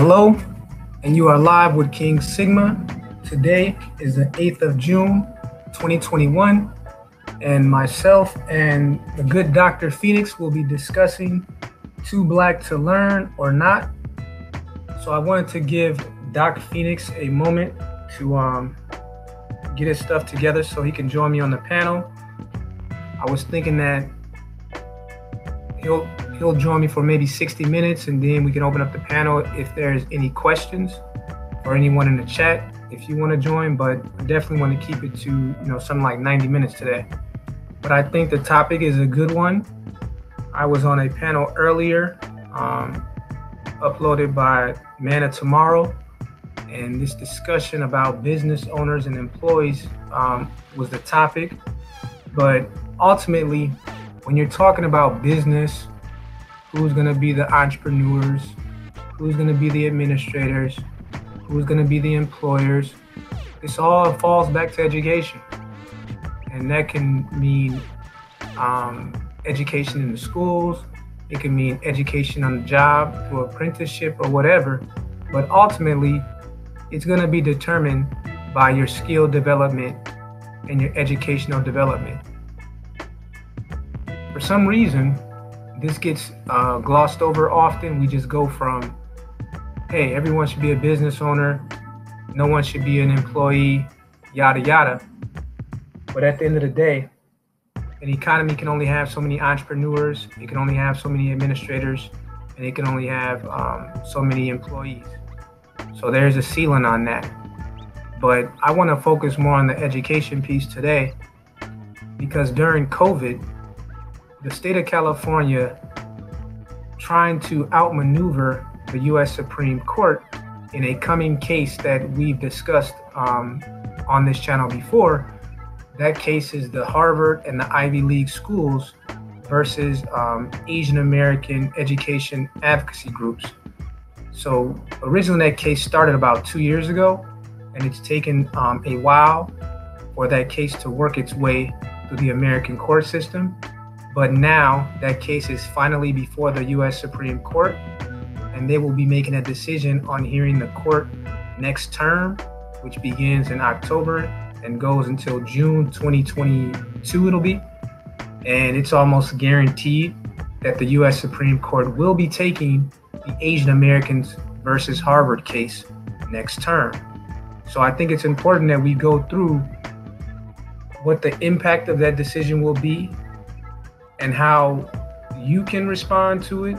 Hello, and you are live with King Sigma. Today is the 8th of June, 2021, and myself and the good Dr. Phoenix will be discussing Too Black to Learn or Not. So I wanted to give Doc Phoenix a moment to get his stuff together so he can join me on the panel. I was thinking that he'll join me for maybe 60 minutes, and then we can open up the panel if there's any questions or anyone in the chat if you want to join, but I definitely want to keep it to something like 90 minutes today. But I think the topic is a good one. I was on a panel earlier uploaded by Man of Tomorrow, and this discussion about business owners and employees was the topic. But ultimately, when you're talking about business, who's going to be the entrepreneurs, who's going to be the administrators, who's going to be the employers, this all falls back to education. And that can mean education in the schools, it can mean education on the job through apprenticeship or whatever, but ultimately it's going to be determined by your skill development and your educational development. For some reason, this gets glossed over often. We just go from, hey, everyone should be a business owner, no one should be an employee, yada, yada. But at the end of the day, an economy can only have so many entrepreneurs, it can only have so many administrators, and it can only have so many employees. So there's a ceiling on that. But I want to focus more on the education piece today, because during COVID, the state of California, trying to outmaneuver the U.S. Supreme Court in a coming case that we've discussed on this channel before. That case is the Harvard and the Ivy League schools versus Asian American education advocacy groups. So originally that case started about 2 years ago, and it's taken a while for that case to work its way through the American court system. But now that case is finally before the U.S. Supreme Court, and they will be making a decision on hearing the court next term, which begins in October and goes until June 2022 it'll be. And it's almost guaranteed that the U.S. Supreme Court will be taking the Asian Americans versus Harvard case next term. So I think it's important that we go through what the impact of that decision will be, and how you can respond to it,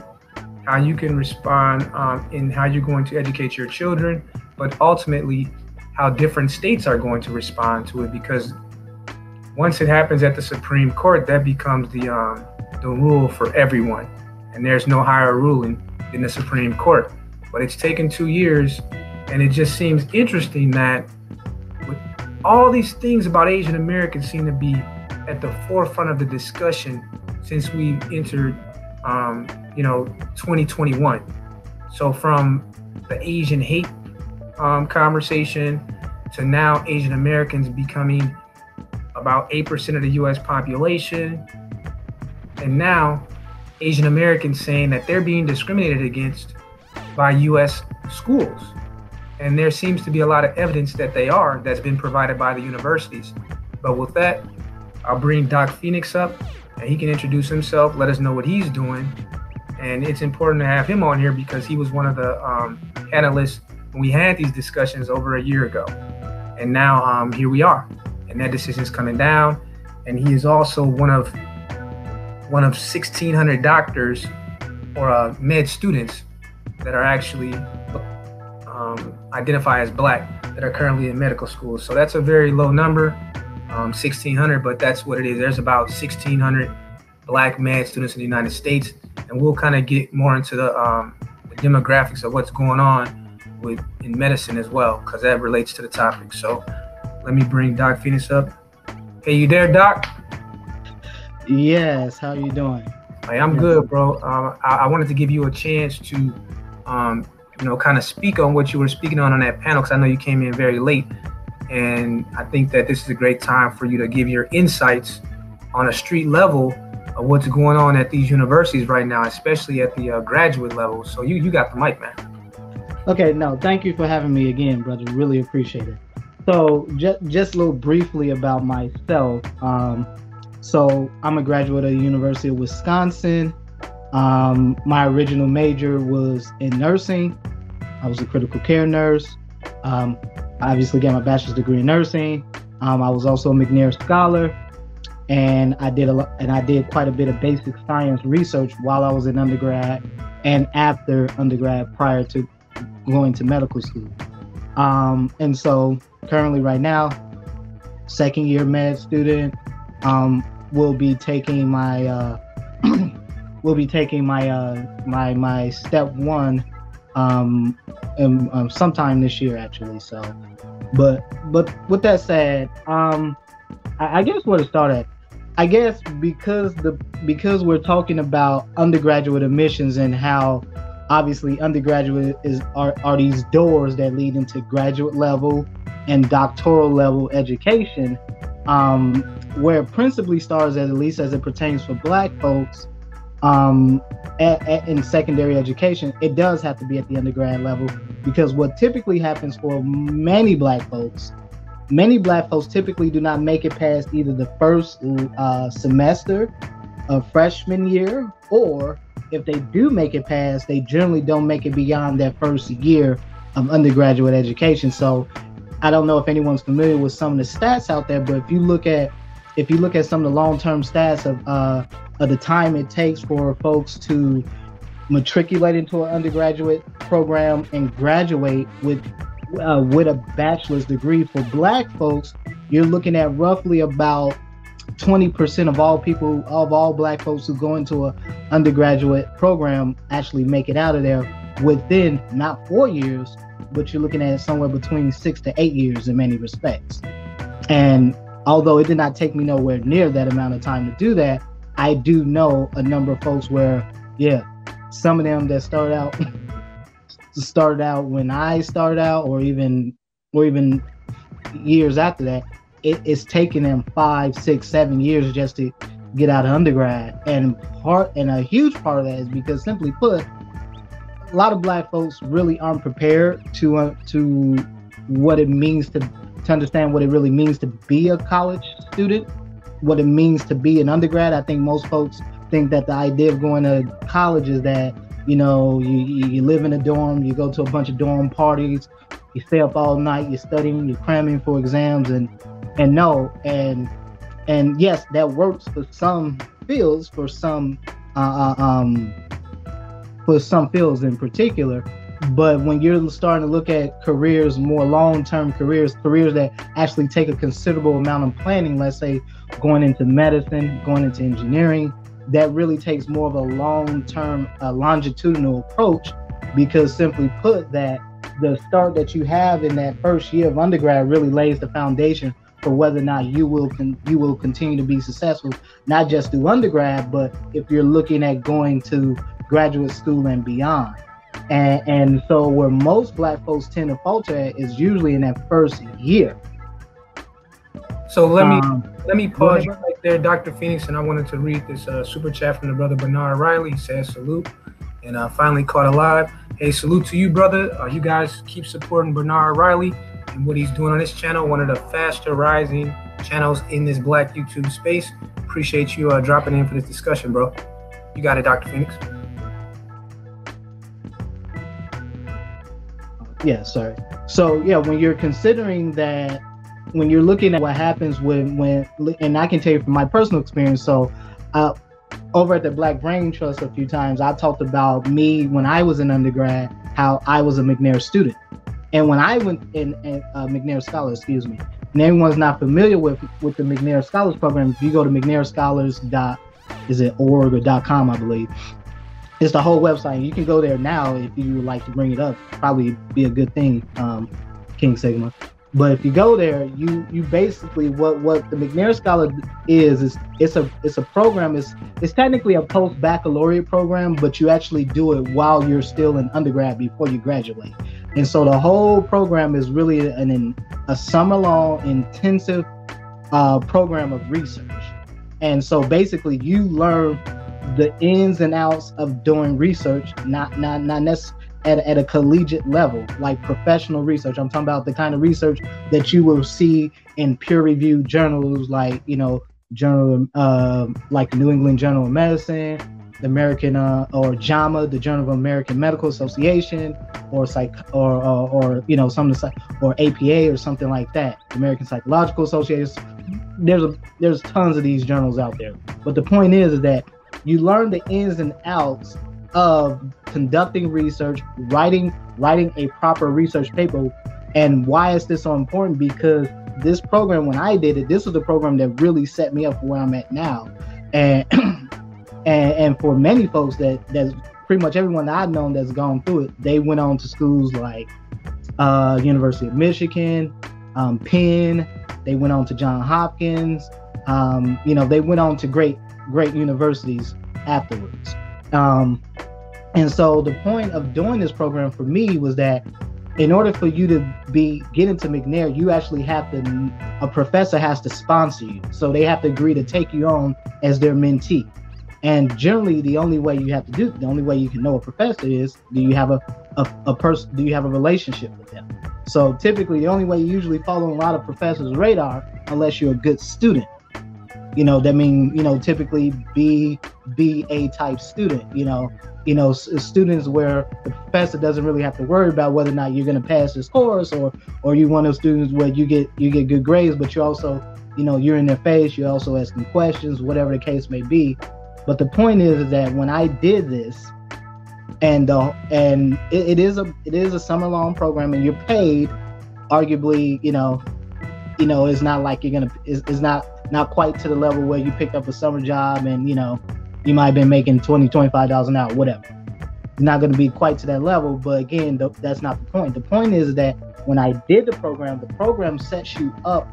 how you can respond in how you're going to educate your children, but ultimately how different states are going to respond to it. Because once it happens at the Supreme Court, that becomes the rule for everyone, and there's no higher ruling than the Supreme Court. But it's taken 2 years, and it just seems interesting that with all these things about Asian Americans seem to be at the forefront of the discussion since we entered 2021. So from the Asian hate conversation to now Asian Americans becoming about 8% of the US population, and now Asian Americans saying that they're being discriminated against by US schools. And there seems to be a lot of evidence that they are, that's been provided by the universities. But with that, I'll bring Doc Phoenix up, and he can introduce himself, let us know what he's doing. And it's important to have him on here because he was one of the panelists when we had these discussions over a year ago. And now here we are, and that decision is coming down. And he is also one of 1,600 doctors or med students that are actually identify as Black that are currently in medical school. So that's a very low number. 1,600, but that's what it is. There's about 1,600 Black med students in the United States, and we'll kind of get more into the demographics of what's going on in medicine as well, because that relates to the topic. So let me bring Doc Phoenix up. Hey, you there, Doc? Yes, how you doing? Hey, I'm good, bro. I wanted to give you a chance to kind of speak on what you were speaking on that panel, because I know you came in very late. And I think that this is a great time for you to give your insights on a street level of what's going on at these universities right now, especially at the graduate level. So you got the mic, man. Okay, no, thank you for having me again, brother. Really appreciate it. So, just a little briefly about myself. So I'm a graduate of the University of Wisconsin. My original major was in nursing. I was a critical care nurse. Um, I obviously got my bachelor's degree in nursing. I was also a McNair scholar, and I did quite a bit of basic science research while I was in undergrad and after undergrad prior to going to medical school. And so currently right now, second year med student, um, will be taking my will be taking my step one sometime this year actually. So, but with that said, I guess where to start at. I guess because we're talking about undergraduate admissions and how obviously undergraduate are these doors that lead into graduate level and doctoral level education, um, where it principally starts, at least as it pertains for Black folks, um, in secondary education, it does have to be at the undergrad level because what typically happens for many black folks typically do not make it past either the first semester of freshman year, or if they do make it past, they generally don't make it beyond that first year of undergraduate education. So I don't know if anyone's familiar with some of the stats out there, but if you look at some of the long-term stats of the time it takes for folks to matriculate into an undergraduate program and graduate with a bachelor's degree for Black folks, you're looking at roughly about 20% of all Black folks who go into an undergraduate program actually make it out of there within not 4 years, but you're looking at somewhere between 6 to 8 years in many respects. And although it did not take me nowhere near that amount of time to do that, I do know a number of folks where, yeah, some of them that started out when I started out, or even years after that, it's taken them 5, 6, 7 years just to get out of undergrad. And a huge part of that is because, simply put, a lot of Black folks really aren't prepared to what it means to understand what it really means to be a college student, what it means to be an undergrad. I think most folks think that the idea of going to college is that, you live in a dorm, you go to a bunch of dorm parties, you stay up all night, you're studying, you're cramming for exams, and yes, that works for some fields, for some fields in particular. But when you're starting to look at careers, more long-term careers that actually take a considerable amount of planning, let's say going into medicine, going into engineering, that really takes more of a long-term, longitudinal approach, because simply put, that the start that you have in that first year of undergrad really lays the foundation for whether or not you will continue to be successful, not just through undergrad, but if you're looking at going to graduate school and beyond. And so where most Black folks tend to falter at is usually in that first year. So let me pause you right there, Dr. Phoenix, and I wanted to read this super chat from the brother Bernard Riley. He says salute, and finally caught alive. Hey, salute to you, brother. You guys keep supporting Bernard Riley and what he's doing on this channel, one of the faster rising channels in this Black YouTube space. Appreciate you dropping in for this discussion, bro. You got it, Dr. Phoenix. Yeah, sorry. So yeah, when you're considering that, when you're looking at what happens when and I can tell you from my personal experience. So over at the Black Brain Trust a few times, I talked about me when I was in undergrad, how I was a McNair student. And when I went in McNair Scholar, excuse me, and everyone's not familiar with the McNair Scholars Program, if you go to McNairScholars.org or .com, I believe, it's the whole website. You can go there now if you would like to bring it up. Probably be a good thing, King Sigma. But if you go there, you basically, what the McNair Scholar is it's a program. It's technically a post baccalaureate program, but you actually do it while you're still in undergrad before you graduate. And so the whole program is really a summer-long intensive program of research. And so basically, you learn the ins and outs of doing research, not at a collegiate level, like professional research. I'm talking about the kind of research that you will see in peer-reviewed journals, like journal like the New England Journal of Medicine, the American or JAMA, the Journal of American Medical Association, or psych or some of the or APA or something like that, American Psychological Association. There's tons of these journals out there, but the point is that you learn the ins and outs of conducting research, writing a proper research paper. And why is this so important? Because this program, when I did it, this was the program that really set me up for where I'm at now. And and for many folks that's pretty much everyone that I've known that's gone through it, they went on to schools like University of Michigan, Penn. They went on to Johns Hopkins. They went on to great universities afterwards. And so the point of doing this program for me was that in order for you to get into McNair, you actually have to, a professor has to sponsor you. So they have to agree to take you on as their mentee. And generally, the only way you can know a professor is, do you have do you have a relationship with them? So typically, the only way you usually follow a lot of professors' radar, unless you're a good student, that means, typically be a type student, students where the professor doesn't really have to worry about whether or not you're going to pass this course, or you one of those students where you get good grades, but you also, you're in their face, you're also asking questions, whatever the case may be. But the point is that when I did this, and it is a summer-long program, and you're paid, arguably, it's not like you're gonna, it's not quite to the level where you picked up a summer job and you might have been making $20-$25 an hour, whatever. It's not going to be quite to that level, but again, that's not the point. The point is that when I did the program sets you up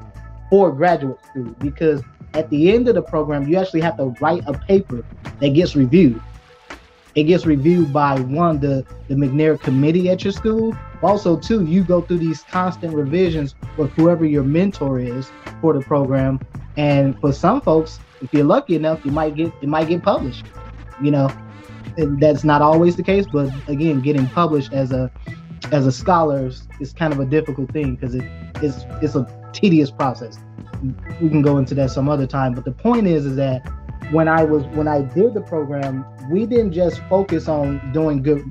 for graduate school, because at the end of the program, you actually have to write a paper that gets reviewed. It gets reviewed by the McNair committee at your school. Also, too, you go through these constant revisions with whoever your mentor is for the program. And for some folks, if you're lucky enough, it might get published. And that's not always the case, but again, getting published as a scholar is kind of a difficult thing because it's a tedious process. We can go into that some other time, but the point is that when I did the program, we didn't just focus on doing good,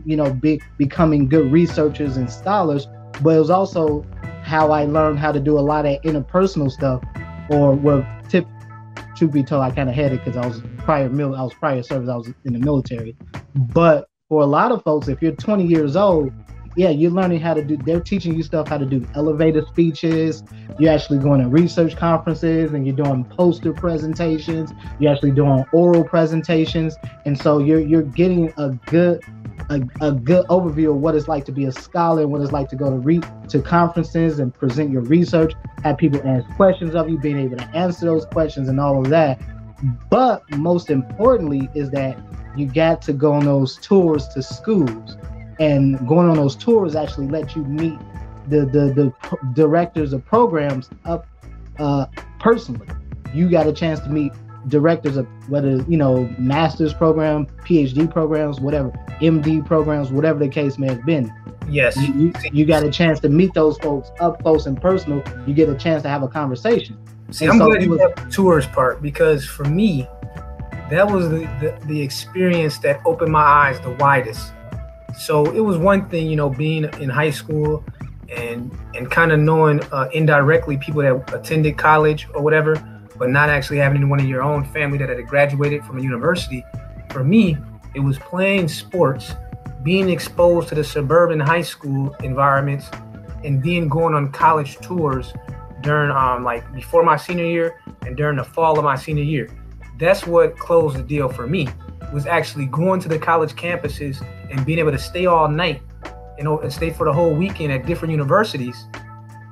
becoming good researchers and scholars, but it was also how I learned how to do a lot of interpersonal stuff, truth be told, I kind of had it because I was prior service, I was in the military. But for a lot of folks, if you're 20 years old, yeah, you're learning they're teaching you stuff how to do elevator speeches. You're actually going to research conferences and you're doing poster presentations. You're actually doing oral presentations. And so you're getting a good overview of what it's like to be a scholar and what it's like to go to conferences and present your research, have people ask questions of you, being able to answer those questions and all of that. But most importantly is that you got to go on those tours to schools. And going on those tours actually let you meet the directors of programs up personally. You got a chance to meet directors of whether master's program, PhD programs, whatever, MD programs, whatever the case may have been. Yes, you got a chance to meet those folks up close and personal. You get a chance to have a conversation. See, I'm glad you brought the tours part, because for me, that was the experience that opened my eyes the widest. So it was one thing, being in high school and kind of knowing indirectly people that attended college or whatever, but not actually having anyone in your own family that had graduated from a university. For me, it was playing sports, being exposed to the suburban high school environments, and then going on college tours during before my senior year and during the fall of my senior year. That's what closed the deal for me, was actually going to the college campuses and being able to stay all night, and stay for the whole weekend at different universities,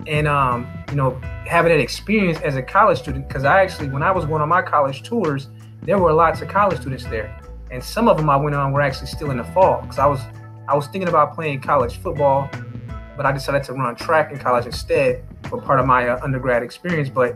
and having that experience as a college student. Because when I was going on my college tours, there were lots of college students there, and some of them I went on were actually still in the fall. Because I was thinking about playing college football, but I decided to run track in college instead for part of my undergrad experience. But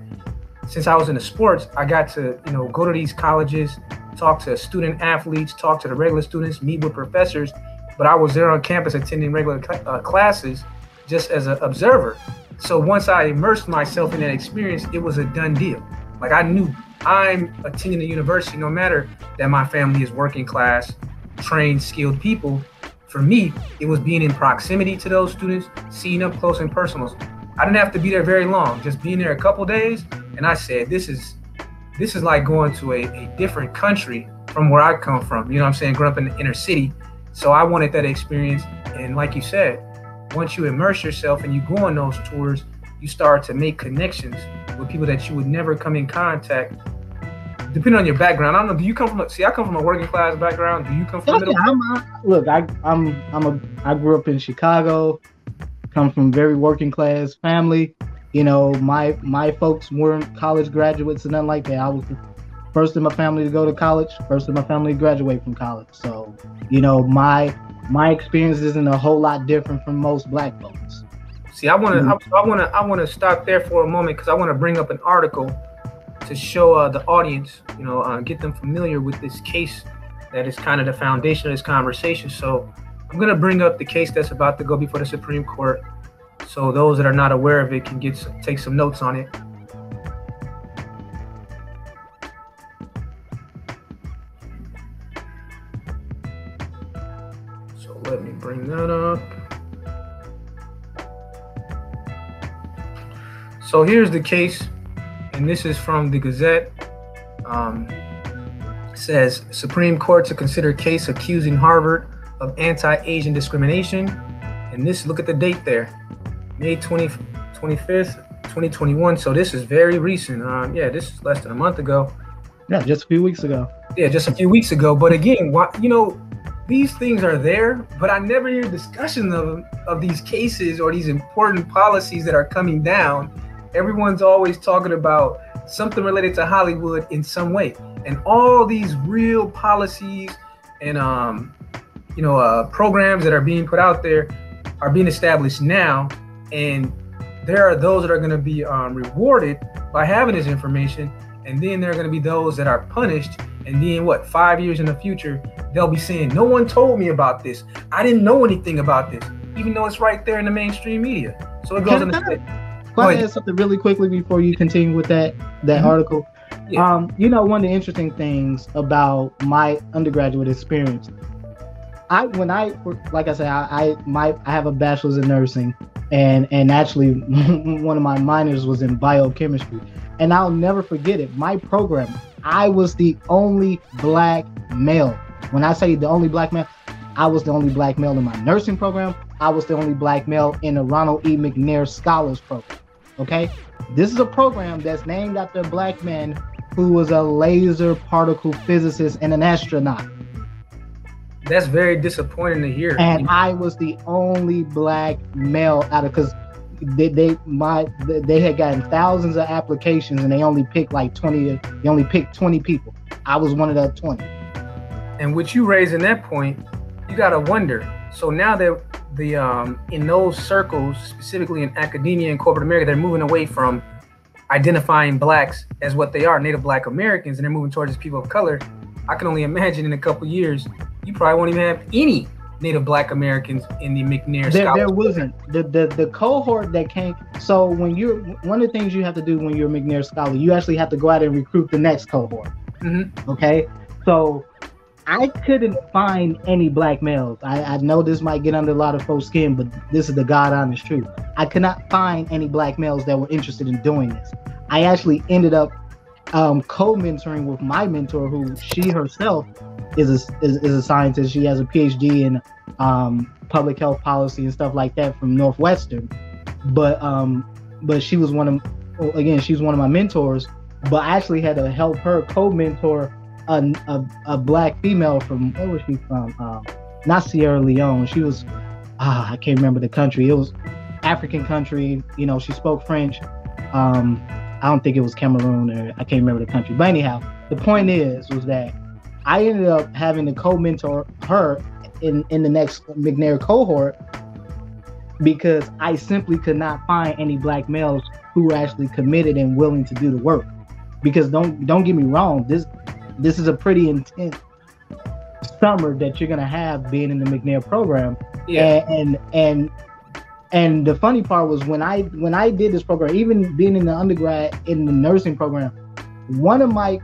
since I was into sports, I got to go to these colleges, talk to student athletes, talk to the regular students, meet with professors, but I was there on campus attending regular classes just as an observer. So once I immersed myself in that experience, it was a done deal. Like I knew I'm attending a university, no matter that my family is working class, trained, skilled people. For me, it was being in proximity to those students, seeing up close and personal. I didn't have to be there very long, just being there a couple days. And I said, this is like going to a different country from where I come from. You know what I'm saying? Grew up in the inner city. So I wanted that experience. And like you said, once you immerse yourself and you go on those tours, you start to make connections with people that you would never come in contact. Depending on your background, I don't know. Do you come from? I come from a working class background. Do you come from middle? I grew up in Chicago. Come from a very working class family. You know, my folks weren't college graduates and nothing like that. I was the first in my family to go to college, first in my family to graduate from college. So, you know, my experience isn't a whole lot different from most Black folks. See, I want to stop there for a moment because I want to bring up an article to show the audience, you know, get them familiar with this case that is kind of the foundation of this conversation. So I'm going to bring up the case that's about to go before the Supreme Court, so those that are not aware of it can take some notes on it. So let me bring that up. So here's the case, and this is from the Gazette. It says, Supreme Court to consider case accusing Harvard of anti-Asian discrimination. And this, look at the date there, May 25th, 2021. So this is very recent. Yeah, this is less than a month ago. Yeah, just a few weeks ago. Yeah, just a few weeks ago. But again, you know, these things are there, but I never hear discussion of these cases or these important policies that are coming down. Everyone's always talking about something related to Hollywood in some way. And all these real policies and programs that are being put out there are being established now. And there are those that are going to be rewarded by having this information. And then there are going to be those that are punished. And then 5 years in the future, they'll be saying, no one told me about this. I didn't know anything about this, even though it's right there in the mainstream media. So it goes in the Can I add something really quickly before you continue with that article? Yeah. You know, one of the interesting things about my undergraduate experience, I have a bachelor's in nursing, and actually one of my minors was in biochemistry, and I'll never forget it. My program, I was the only Black male. When I say the only Black male, I was the only Black male in my nursing program. I was the only Black male in the Ronald E. McNair Scholars Program. Okay, this is a program that's named after a Black man who was a laser particle physicist and an astronaut. That's very disappointing to hear. And I was the only Black male because they had gotten thousands of applications and they only picked like 20. They only picked 20 people. I was one of the 20. And with you raising that point, you gotta wonder. So now that in those circles, specifically in academia and corporate America, they're moving away from identifying Blacks as what they are, Native Black Americans, and they're moving towards people of color. I can only imagine in a couple of years, you probably won't even have any Native Black Americans in the McNair Scholars. There wasn't. The cohort that came. So one of the things you have to do when you're a McNair Scholar, you actually have to go out and recruit the next cohort. Mm-hmm. Okay, so I couldn't find any Black males. I know this might get under a lot of folks' skin, but this is the God honest truth. I could not find any Black males that were interested in doing this. I actually ended up co-mentoring with my mentor, who she herself is a scientist. She has a PhD in public health policy and stuff like that from Northwestern. But she was one of my mentors. But I actually had to help her co-mentor a Black female from, where was she from? Not Sierra Leone. She was, I can't remember the country. It was African country. You know, she spoke French. I don't think it was Cameroon, or I can't remember the country. But anyhow, the point was that I ended up having to co-mentor her in the next McNair cohort because I simply could not find any Black males who were actually committed and willing to do the work. Because don't get me wrong, this is a pretty intense summer that you're gonna have being in the McNair program. Yeah. And the funny part was when I did this program, even being in the undergrad in the nursing program, one of my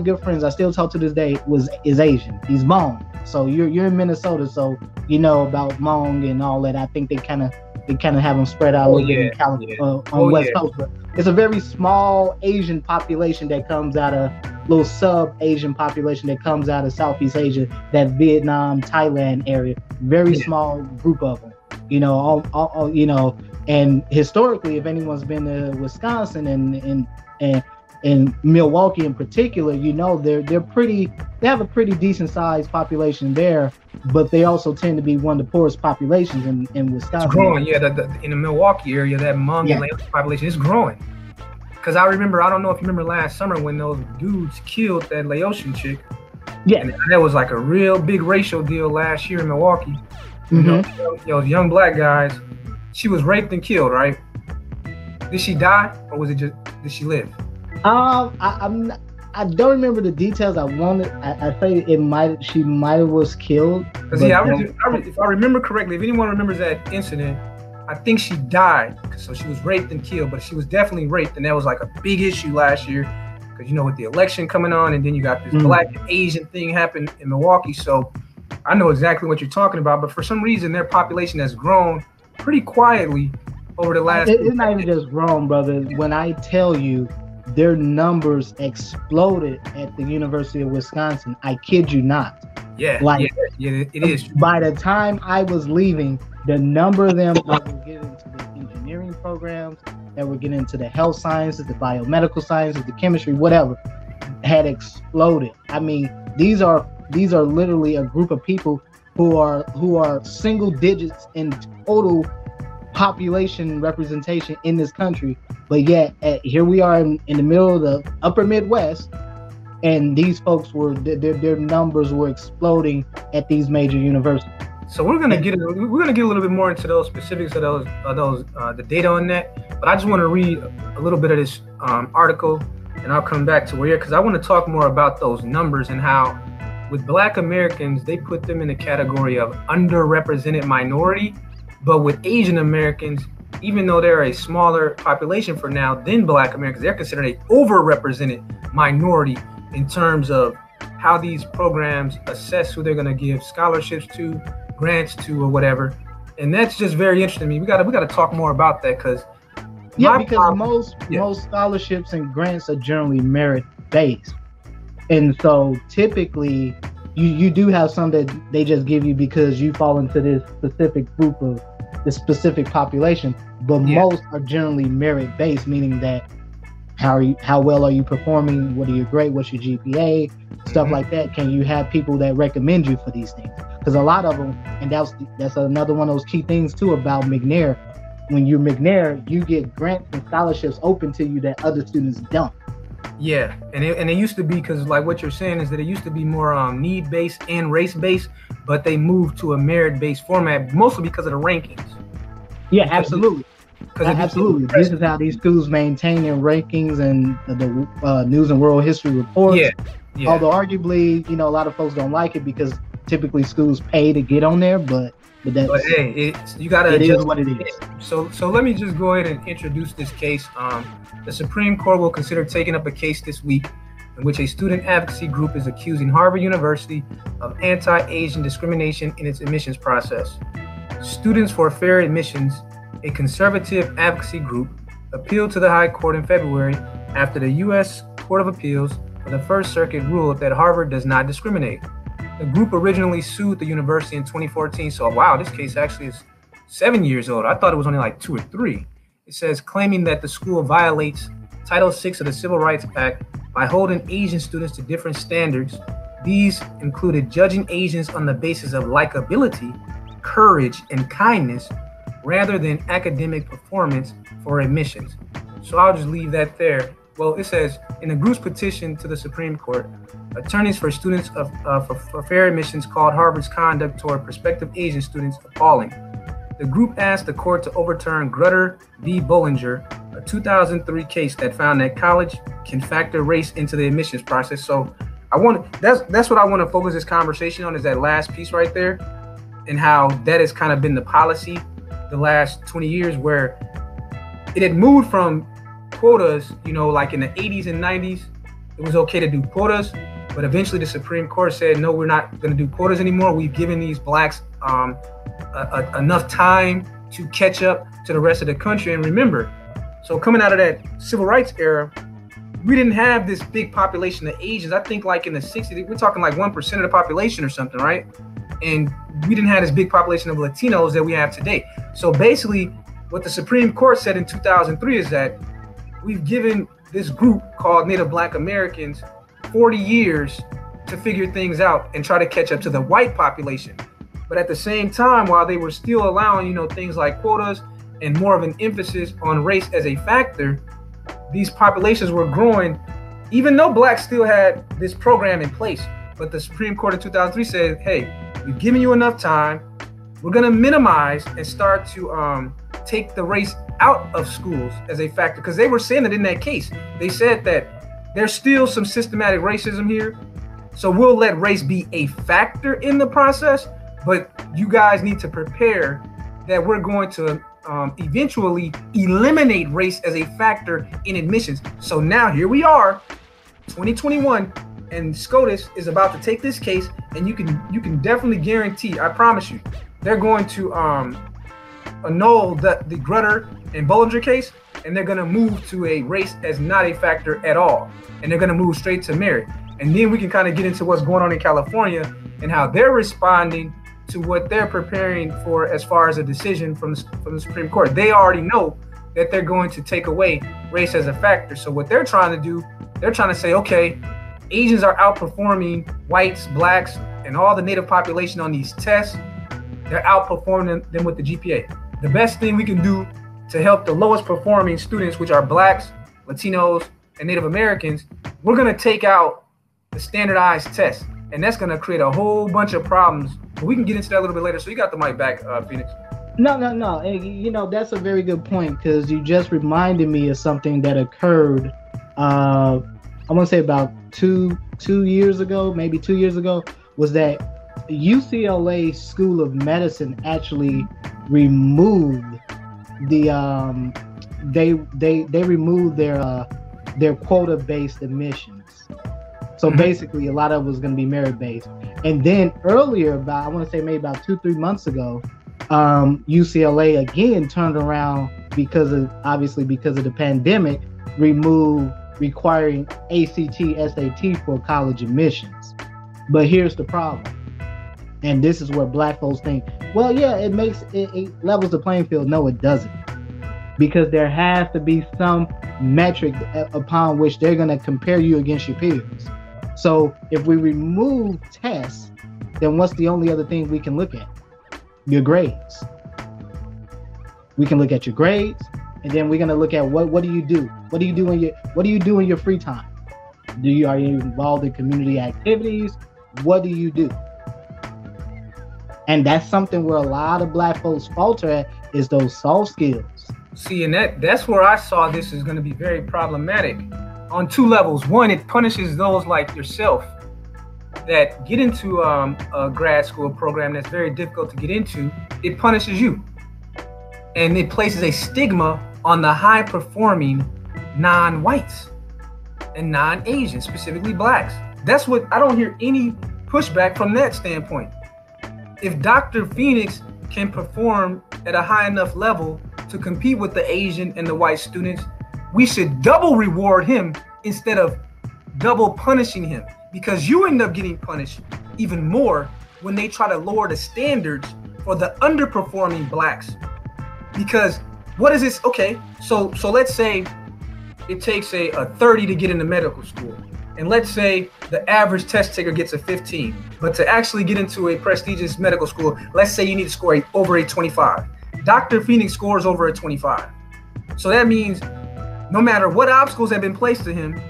good friends I still talk to this day is Asian. He's Hmong. So you're in Minnesota, so you know about Hmong and all that. I think they kind of have them spread out a little bit in California, on West Coast. But it's a very small Asian population that comes out of little sub-Asian population that comes out of Southeast Asia, that Vietnam, Thailand area. Very small group of them. You know, all, and historically, if anyone's been to Wisconsin and Milwaukee in particular, you know, they have a pretty decent sized population there, but they also tend to be one of the poorest populations in Wisconsin. It's growing, in the Milwaukee area, that Hmong and Laotian population is growing. Because I don't know if you remember last summer when those dudes killed that Laotian chick. Yeah. And that was like a real big racial deal last year in Milwaukee. Mm-hmm. Those young black guys, she was raped and killed, right? Did she die, or did she live? I don't remember the details. I say she might have was killed. Because if I remember correctly, if anyone remembers that incident, I think she died. So she was raped and killed, but she was definitely raped, and that was like a big issue last year. Because with the election coming on, and then you got this black and Asian thing happen in Milwaukee. So I know exactly what you're talking about. But for some reason, their population has grown pretty quietly over the last. It's not even just grown, brother. When I tell you, their numbers exploded at the University of Wisconsin. I kid you not. Yeah, it is. By the time I was leaving, the number of them that were getting into the engineering programs, that were getting into the health sciences, the biomedical sciences, the chemistry, whatever, had exploded. I mean, these are literally a group of people who are single digits in total population representation in this country, but yet here we are in the middle of the upper Midwest, and these folks their numbers were exploding at these major universities. So we're gonna get a little bit more into those specifics of the data on that, but I just want to read a little bit of this article, and I'll come back to because I want to talk more about those numbers and how with Black Americans they put them in the category of underrepresented minority. But with Asian Americans, even though they're a smaller population for now than Black Americans, they're considered a overrepresented minority in terms of how these programs assess who they're going to give scholarships to, grants to, or whatever. And that's just very interesting to me. We got to talk more about that because most scholarships and grants are generally merit based, and so typically you do have some that they just give you because you fall into this specific group of the specific population, but most are generally merit-based, meaning that how well are you performing, what are your grade, what's your GPA, stuff like that. Can you have people that recommend you for these things? Because a lot of them, and that's another one of those key things too about McNair. When you're McNair, you get grants and scholarships open to you that other students don't. Yeah, and it used to be, because like what you're saying is that it used to be more need-based and race-based, but they moved to a merit-based format, mostly because of the rankings. Yeah, absolutely. Absolutely. This is how these schools maintain their rankings and the news and world history reports. Yeah. Although arguably, a lot of folks don't like it because typically schools pay to get on there, but hey, you gotta adjust. It is what it is. So let me just go ahead and introduce this case. The Supreme Court will consider taking up a case this week in which a student advocacy group is accusing Harvard University of anti-Asian discrimination in its admissions process. Students for Fair Admissions, a conservative advocacy group, appealed to the High Court in February after the U.S. Court of Appeals for the First Circuit ruled that Harvard does not discriminate. The group originally sued the university in 2014. So, wow, this case actually is 7 years old. I thought it was only like 2 or 3. It says, claiming that the school violates Title VI of the Civil Rights Act by holding Asian students to different standards. These included judging Asians on the basis of likability, courage, and kindness, rather than academic performance for admissions. So I'll just leave that there. Well, it says, in the group's petition to the Supreme Court, attorneys for students for fair admissions called Harvard's conduct toward prospective Asian students appalling. The group asked the court to overturn Grutter v. Bollinger, a 2003 case that found that college can factor race into the admissions process. So That's what I want to focus this conversation on, is that last piece right there, and how that has kind of been the policy the last 20 years, where it had moved from quotas, like in the 80s and 90s, it was okay to do quotas, but eventually the Supreme Court said, no, we're not going to do quotas anymore. We've given these blacks enough time to catch up to the rest of the country. And remember, so coming out of that civil rights era, we didn't have this big population of Asians. I think like in the 60s, we're talking like 1% of the population or something, right? And we didn't have this big population of Latinos that we have today. So basically, what the Supreme Court said in 2003 is that we've given this group called Native Black Americans 40 years to figure things out and try to catch up to the white population. But at the same time, while they were still allowing, things like quotas and more of an emphasis on race as a factor, these populations were growing, even though blacks still had this program in place. But the Supreme Court in 2003 said, hey, we've given you enough time. We're going to minimize and start to take the race out of schools as a factor, because they were saying that in that case. They said that there's still some systematic racism here. So we'll let race be a factor in the process, but you guys need to prepare that we're going to eventually eliminate race as a factor in admissions. So now here we are, 2021, and SCOTUS is about to take this case, and you can definitely guarantee, I promise you, they're going to annul the Grutter and Bollinger case, and they're going to move to a race as not a factor at all, and they're going to move straight to merit. And then we can kind of get into what's going on in California and how they're responding to what they're preparing for as far as a decision from the Supreme Court. They already know that they're going to take away race as a factor. So what they're trying to do, they're trying to say, okay, Asians are outperforming whites, blacks, and all the native population on these tests. They're outperforming them with the GPA. The best thing we can do to help the lowest performing students, which are blacks, Latinos, and Native Americans, we're going to take out the standardized test. And that's going to create a whole bunch of problems. But we can get into that a little bit later. So you got the mic back, Phoenix. No. And, that's a very good point, because you just reminded me of something that occurred, I want to say about two years ago, maybe 2 years ago, was that UCLA School of Medicine actually removed they removed their quota-based admissions. So basically, a lot of it was going to be merit-based. And then earlier, I want to say maybe about 2-3 months ago, UCLA again turned around because of the pandemic, removed requiring ACT, SAT for college admissions. But here's the problem. And this is where black folks think, well, yeah, it levels the playing field. No, it doesn't. Because there has to be some metric upon which they're going to compare you against your peers. So if we remove tests, then what's the only other thing we can look at? Your grades. We can look at your grades, and then we're going to look at what do you do? What do you do in your free time? Are you involved in community activities? What do you do? And that's something where a lot of black folks falter at, is those soft skills. See, and that's where I saw this is going to be very problematic on two levels. One, it punishes those like yourself that get into a grad school program that's very difficult to get into. It punishes you. And it places a stigma on the high-performing non-whites and non-Asians, specifically blacks. That's what I don't hear any pushback from that standpoint. If Dr. Phoenix can perform at a high enough level to compete with the Asian and the white students, we should double reward him instead of double punishing him, because you end up getting punished even more when they try to lower the standards for the underperforming blacks. Because what is this? Okay, so let's say it takes a 30 to get into medical school. And let's say the average test taker gets a 15. But to actually get into a prestigious medical school, let's say you need to score over a 25. Dr. Phoenix scores over a 25. So that means no matter what obstacles have been placed to him,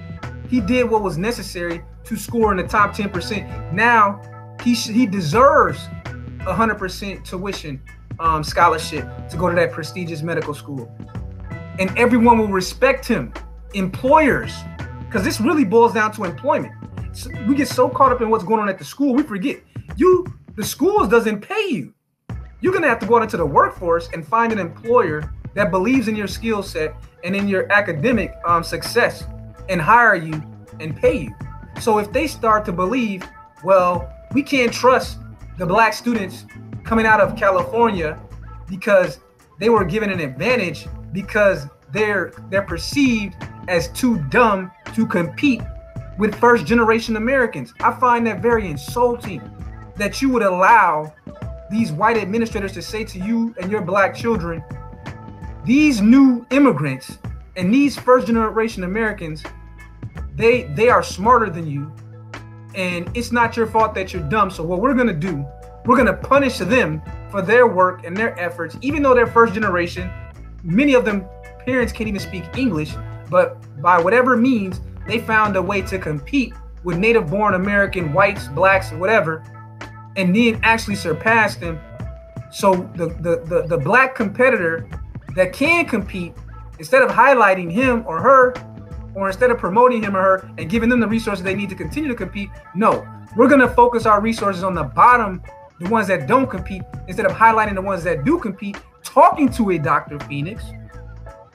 he did what was necessary to score in the top 10%. Now he deserves 100% tuition scholarship to go to that prestigious medical school. And everyone will respect him. Employers, because this really boils down to employment. we get so caught up in what's going on at the school, we forget the schools doesn't pay you. You're gonna have to go out into the workforce and find an employer that believes in your skill set and in your academic success and hire you and pay you. So if they start to believe, well, we can't trust the black students coming out of California because they were given an advantage because they're perceived as too dumb to compete with first generation Americans. I find that very insulting that you would allow these white administrators to say to you and your black children, these new immigrants and these first generation Americans, they are smarter than you, and it's not your fault that you're dumb. So what we're gonna do, we're gonna punish them for their work and their efforts, even though they're first generation. Many of them parents can't even speak English, but by whatever means, they found a way to compete with native born American whites, blacks, whatever, and then actually surpass them. So the black competitor that can compete, instead of highlighting him or her, or instead of promoting him or her and giving them the resources they need to continue to compete, no, we're gonna focus our resources on the bottom, the ones that don't compete, instead of highlighting the ones that do compete, talking to a Dr. Phoenix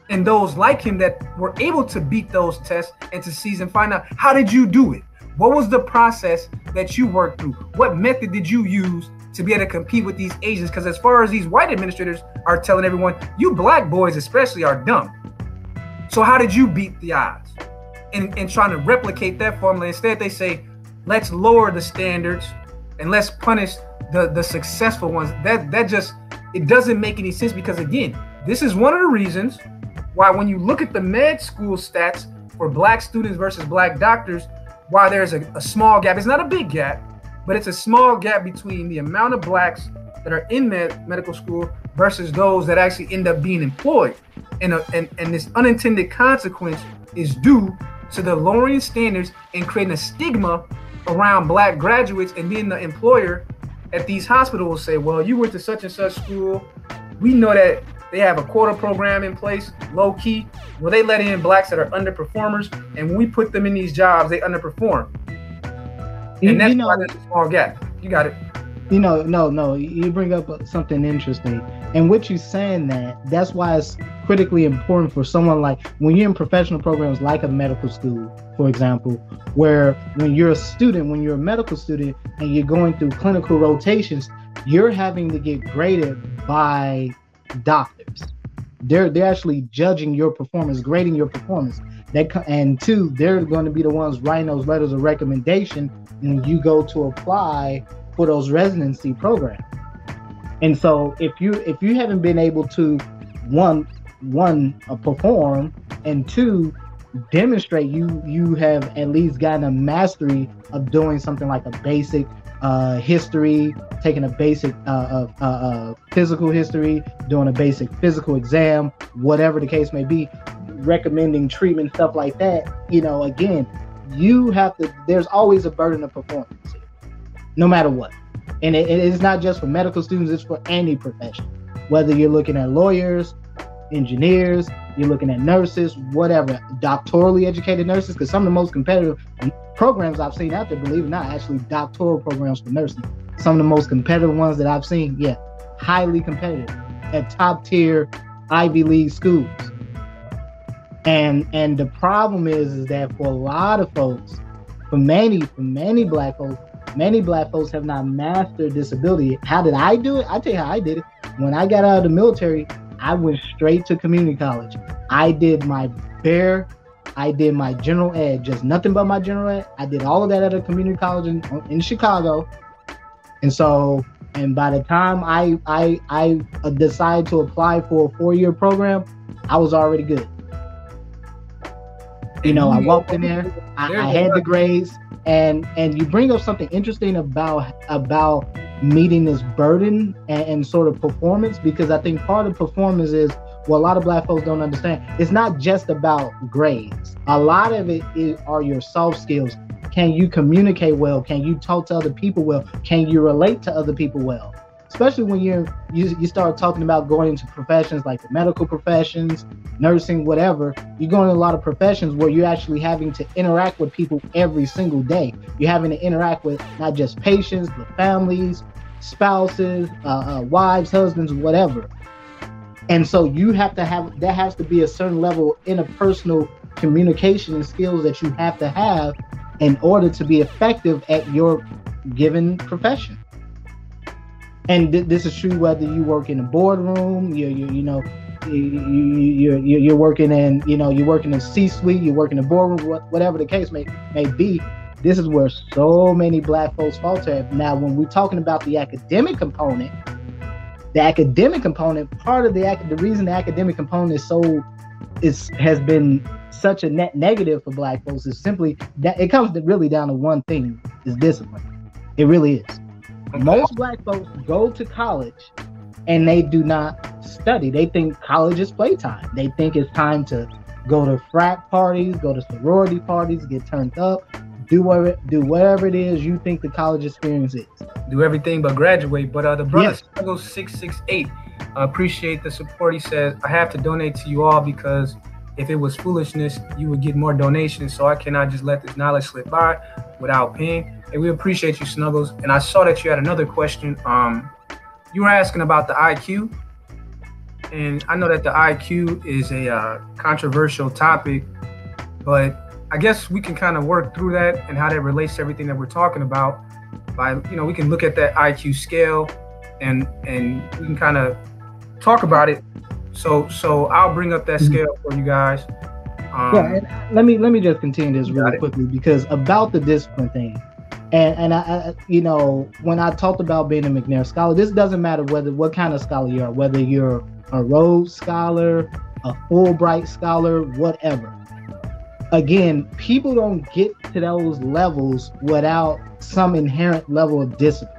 and those like him that were able to beat those tests and to seize and find out, how did you do it? What was the process that you worked through? What method did you use to be able to compete with these Asians? Because as far as these white administrators are telling everyone, you black boys especially are dumb. So how did you beat the odds? And trying to replicate that formula, instead they say, let's lower the standards and let's punish the successful ones. That just, it doesn't make any sense, because again, this is one of the reasons why when you look at the med school stats for black students versus black doctors, why there's a small gap. It's not a big gap, but it's a small gap between the amount of blacks that are in medical school versus those that actually end up being employed. And this unintended consequence is due to the lowering standards and creating a stigma around black graduates. And then the employer at these hospitals will say, well, you went to such and such school. We know that they have a quota program in place, low key, where they let in blacks that are underperformers. And when we put them in these jobs, they underperform. And that's why there's a small gap. You got it. No, you bring up something interesting. And what you're saying, that's why it's critically important for someone like, when you're in professional programs like a medical school, for example, where when you're a student, when you're a medical student and you're going through clinical rotations, you're having to get graded by doctors. They're actually judging your performance, grading your performance. And two, they're going to be the ones writing those letters of recommendation when you go to apply for those residency programs. And so if you haven't been able to one perform, and two, demonstrate you have at least gotten a mastery of doing something like a basic history, taking a basic physical history, doing a basic physical exam, whatever the case may be, recommending treatment, stuff like that, again, you have to, there's always a burden of performance here, no matter what. And it's not just for medical students, it's for any profession. Whether you're looking at lawyers, engineers, you're looking at nurses, whatever, doctorally educated nurses, because some of the most competitive programs I've seen out there, believe it or not, actually doctoral programs for nursing. Some of the most competitive ones that I've seen, highly competitive at top tier Ivy League schools. And the problem is that for a lot of folks, for many black folks, many black folks have not mastered this ability. How did I do it? I'll tell you how I did it. When I got out of the military, I went straight to community college. I did my general ed, just nothing but my general ed. I did all of that at a community college in Chicago. And by the time I decided to apply for a 4-year program, I was already good. I walked in there, I had the grades, and you bring up something interesting about meeting this burden and sort of performance, because I think part of performance is, what a lot of black folks don't understand, it's not just about grades. A lot of it are your soft skills. Can you communicate well? Can you talk to other people well? Can you relate to other people well? especially when you start talking about going into professions like the medical professions, nursing, whatever. You're going to a lot of professions where you're actually having to interact with people every single day. You're having to interact with not just patients, but families, spouses, wives, husbands, whatever. And so you have to have, there has to be a certain level of interpersonal communication and skills that you have to have in order to be effective at your given profession. And this is true whether you work in a boardroom, you're working in, you're working in C-suite, you're working in boardroom, whatever the case may be. This is where so many Black folks falter. Now, when we're talking about the academic component, part of the reason the academic component has been such a net negative for Black folks is simply that it comes really down to one thing: is discipline. It really is. Okay. Most Black folks go to college and they do not study. They think college is playtime. They think it's time to go to frat parties, go to sorority parties, get turned up, do whatever it is you think the college experience is. Do everything but graduate. But the brother Struggle 668, appreciate the support. He says, I have to donate to you all because if it was foolishness, you would get more donations. So I cannot just let this knowledge slip by without paying. And we appreciate you, Snuggles. And I saw that you had another question. You were asking about the IQ. And I know that the IQ is a controversial topic, but I guess we can kind of work through that and how that relates to everything that we're talking about. By, we can look at that IQ scale and we can kind of talk about it. So I'll bring up that scale for you guys. And let me just continue this really quickly, because about the discipline thing, and I when I talked about being a McNair scholar, this doesn't matter what kind of scholar you are, whether you're a Rhodes Scholar, a Fulbright Scholar, whatever. Again, people don't get to those levels without some inherent level of discipline.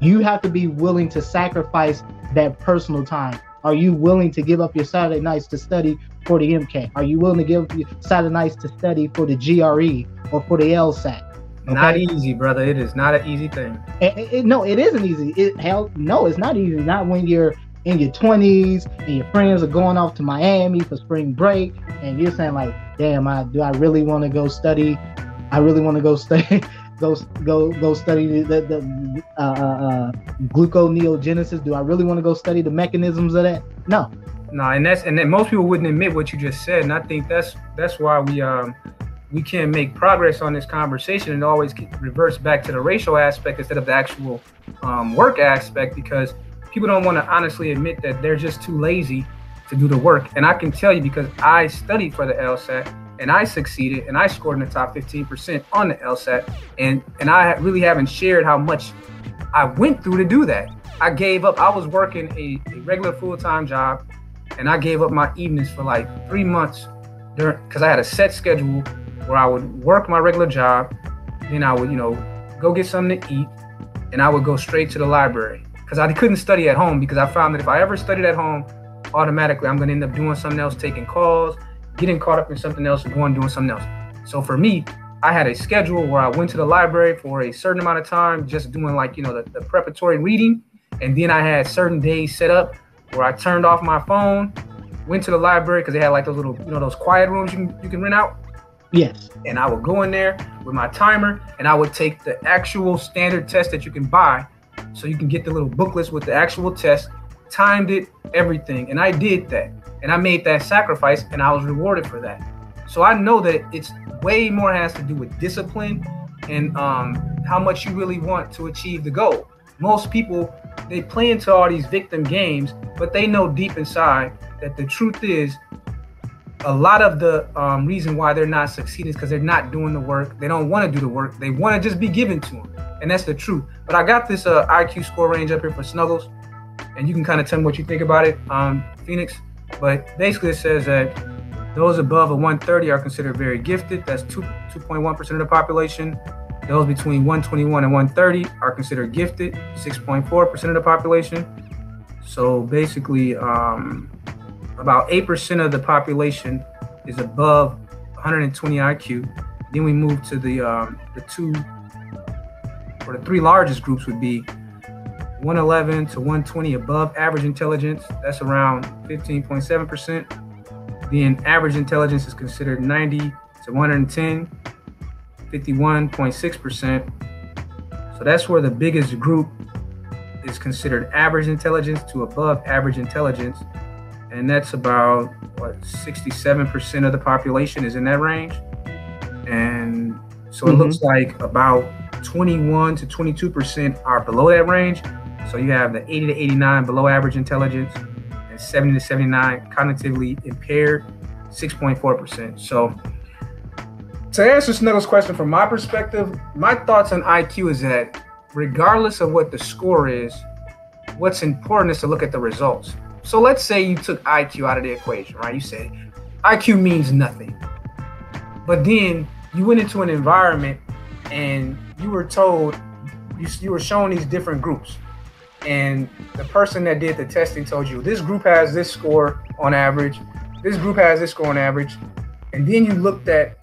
You have to be willing to sacrifice that personal time. Are you willing to give up your Saturday nights to study for the MCAT? Are you willing to give up your Saturday nights to study for the GRE or for the LSAT? Okay? Not easy, brother. It is not an easy thing. No, it isn't easy. No, it's not easy. Not when you're in your 20s and your friends are going off to Miami for spring break and you're saying like, damn, do I really want to go study? I really want to go study go study the gluconeogenesis. Do I really want to go study the mechanisms of that? No, and then most people wouldn't admit what you just said, and I think that's why we can't make progress on this conversation, and always reverse back to the racial aspect instead of the actual work aspect, because people don't want to honestly admit that they're just too lazy to do the work. And I can tell you, because I studied for the LSAT and I succeeded and I scored in the top 15% on the LSAT, and I really haven't shared how much I went through to do that. I gave up. I was working a regular full-time job, and I gave up my evenings for like 3 months because I had a set schedule where I would work my regular job, then I would go get something to eat, and I would go straight to the library, because I couldn't study at home, because I found that if I ever studied at home, automatically I'm going to end up doing something else, taking calls, getting caught up in something else, or doing something else. So for me, I had a schedule where I went to the library for a certain amount of time, just doing like, the preparatory reading. And then I had certain days set up where I turned off my phone, went to the library, because they had like those little, those quiet rooms you can rent out. Yes. And I would go in there with my timer, and I would take the actual standard test that you can buy. So you can get the little booklets with the actual test, timed it, everything. And I did that. And I made that sacrifice, and I was rewarded for that. So I know that it's way more has to do with discipline and how much you really want to achieve the goal. Most people, they play into all these victim games, but they know deep inside that the truth is a lot of the reason why they're not succeeding is because they're not doing the work. They don't want to do the work. They want to just be given to them. And that's the truth. But I got this IQ score range up here for Snuggles, and you can kind of tell me what you think about it, Phoenix. But basically it says that those above a 130 are considered very gifted. That's 2.1% of the population. Those between 121 and 130 are considered gifted, 6.4% of the population. So basically, about 8% of the population is above 120 IQ. Then we move to the 3 largest groups would be 111 to 120 above average intelligence. That's around 15.7%. Then average intelligence is considered 90 to 110, 51.6%. So that's where the biggest group is considered average intelligence to above average intelligence. And that's about, 67% of the population is in that range. And so it looks like about 21 to 22% are below that range. So you have the 80 to 89 below average intelligence and 70 to 79 cognitively impaired, 6.4%. So to answer Snuggles' question from my perspective, my thoughts on IQ is that regardless of what the score is, what's important is to look at the results. So let's say you took IQ out of the equation, right? You said IQ means nothing. But then you went into an environment and you were told, you were shown these different groups. And the person that did the testing told you, this group has this score on average, this group has this score on average. And then you looked at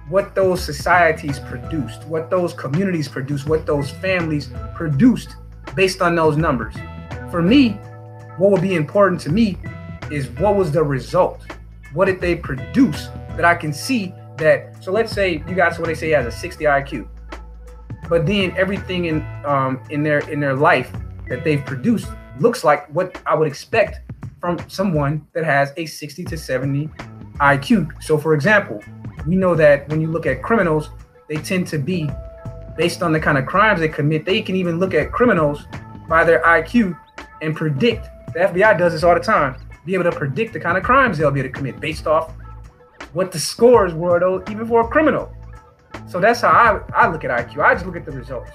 what those societies produced, what those communities produced, what those families produced based on those numbers. For me, what would be important to me is what was the result? What did they produce that I can see that? So let's say you got what they say has a 60 IQ, but then everything in their life that they've produced looks like what I would expect from someone that has a 60 to 70 IQ. So for example, we know that when you look at criminals, they tend to be based on the kind of crimes they commit. They can even look at criminals by their IQ and predict. The FBI does this all the time. Be able to predict the kind of crimes they'll be able to commit based off what the scores were, though, even for a criminal. So that's how I look at IQ. I just look at the results.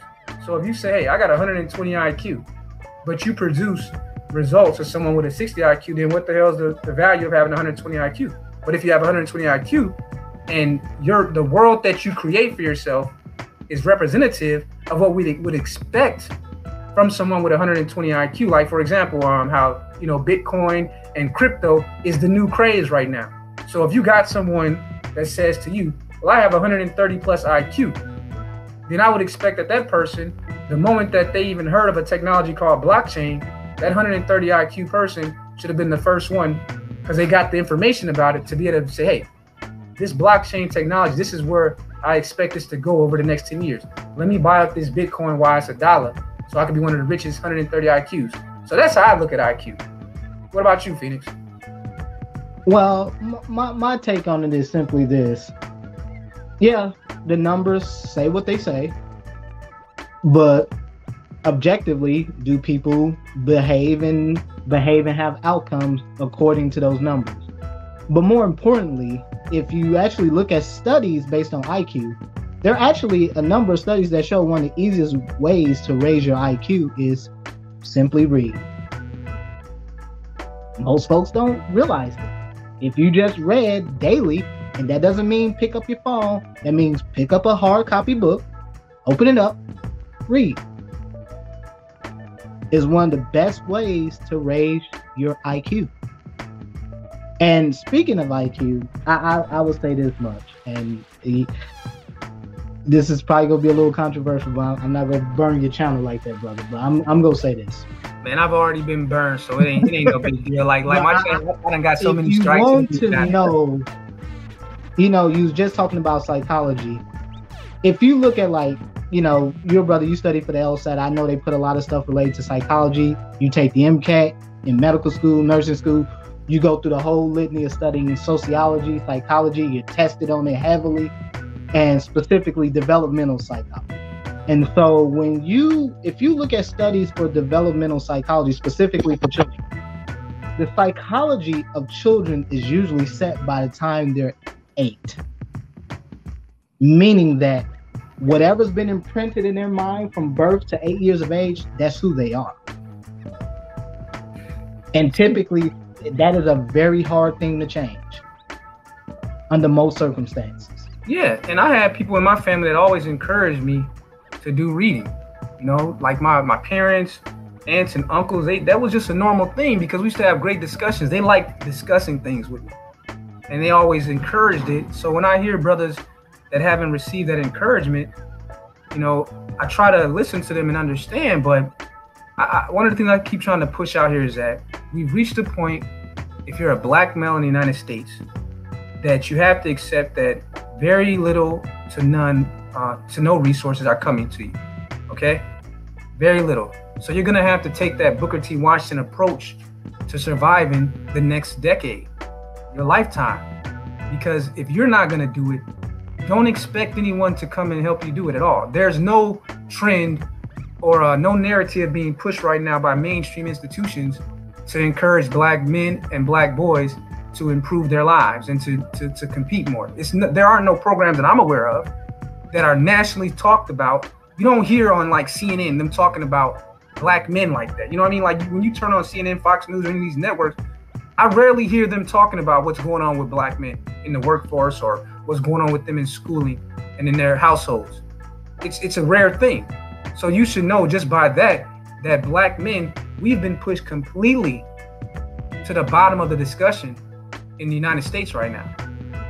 So if you say, hey, I got 120 IQ, but you produce results of someone with a 60 IQ, then what the hell is the value of having 120 IQ? But if you have 120 IQ and the world that you create for yourself is representative of what we would expect from someone with 120 IQ, like for example, how Bitcoin and crypto is the new craze right now. So if you got someone that says to you, well, I have 130 plus IQ, then I would expect that person, the moment that they even heard of a technology called blockchain, that 130 IQ person should have been the first one, because they got the information about it to be able to say, hey, this blockchain technology, this is where I expect this to go over the next 10 years. Let me buy up this Bitcoin while it's $1, so I can be one of the richest 130 IQs. So that's how I look at IQ. What about you, Phoenix? Well, my take on it is simply this. Yeah, the numbers say what they say, but objectively, do people behave and have outcomes according to those numbers? But more importantly, if you actually look at studies based on IQ, there are actually a number of studies that show one of the easiest ways to raise your IQ is simply read. Most folks don't realize it. If you just read daily, and that doesn't mean pick up your phone, that means pick up a hard copy book, open it up, read, is one of the best ways to raise your IQ. And speaking of IQ, I will say this much, and this is probably gonna be a little controversial, but I'm not gonna burn your channel like that, brother. But I'm gonna say this. Man, I've already been burned, so it ain't no big deal. Like my channel, I done got so many strikes. If you want to know, you was just talking about psychology. If you look at your brother, you study for the LSAT. I know they put a lot of stuff related to psychology. You take the MCAT in medical school, nursing school. You go through the whole litany of studying sociology, psychology. You're tested on it heavily, and specifically developmental psychology. And so if you look at studies for developmental psychology, specifically for children, the psychology of children is usually set by the time they're 8. Meaning that whatever's been imprinted in their mind from birth to 8 years of age, that's who they are. And typically, that is a very hard thing to change under most circumstances. Yeah, and I had people in my family that always encouraged me to do reading. Like my parents, aunts, and uncles. That was just a normal thing because we used to have great discussions. They liked discussing things with me, and they always encouraged it. So when I hear brothers that haven't received that encouragement, I try to listen to them and understand. But one of the things I keep trying to push out here is that we've reached a point, if you're a black male in the United States, that you have to accept that very little to none, to no resources are coming to you. Okay? Very little. So you're gonna have to take that Booker T. Washington approach to surviving the next decade, your lifetime. Because if you're not gonna do it, don't expect anyone to come and help you do it at all. There's no trend or no narrative being pushed right now by mainstream institutions to encourage black men and black boys to improve their lives and to compete more. There aren't no programs that I'm aware of that are nationally talked about. You don't hear on like CNN them talking about black men like that. You know what I mean? Like when you turn on CNN, Fox News, or any of these networks, I rarely hear them talking about what's going on with black men in the workforce or what's going on with them in schooling and in their households. It's a rare thing. So you should know just by that black men, we've been pushed completely to the bottom of the discussion in the United States right now.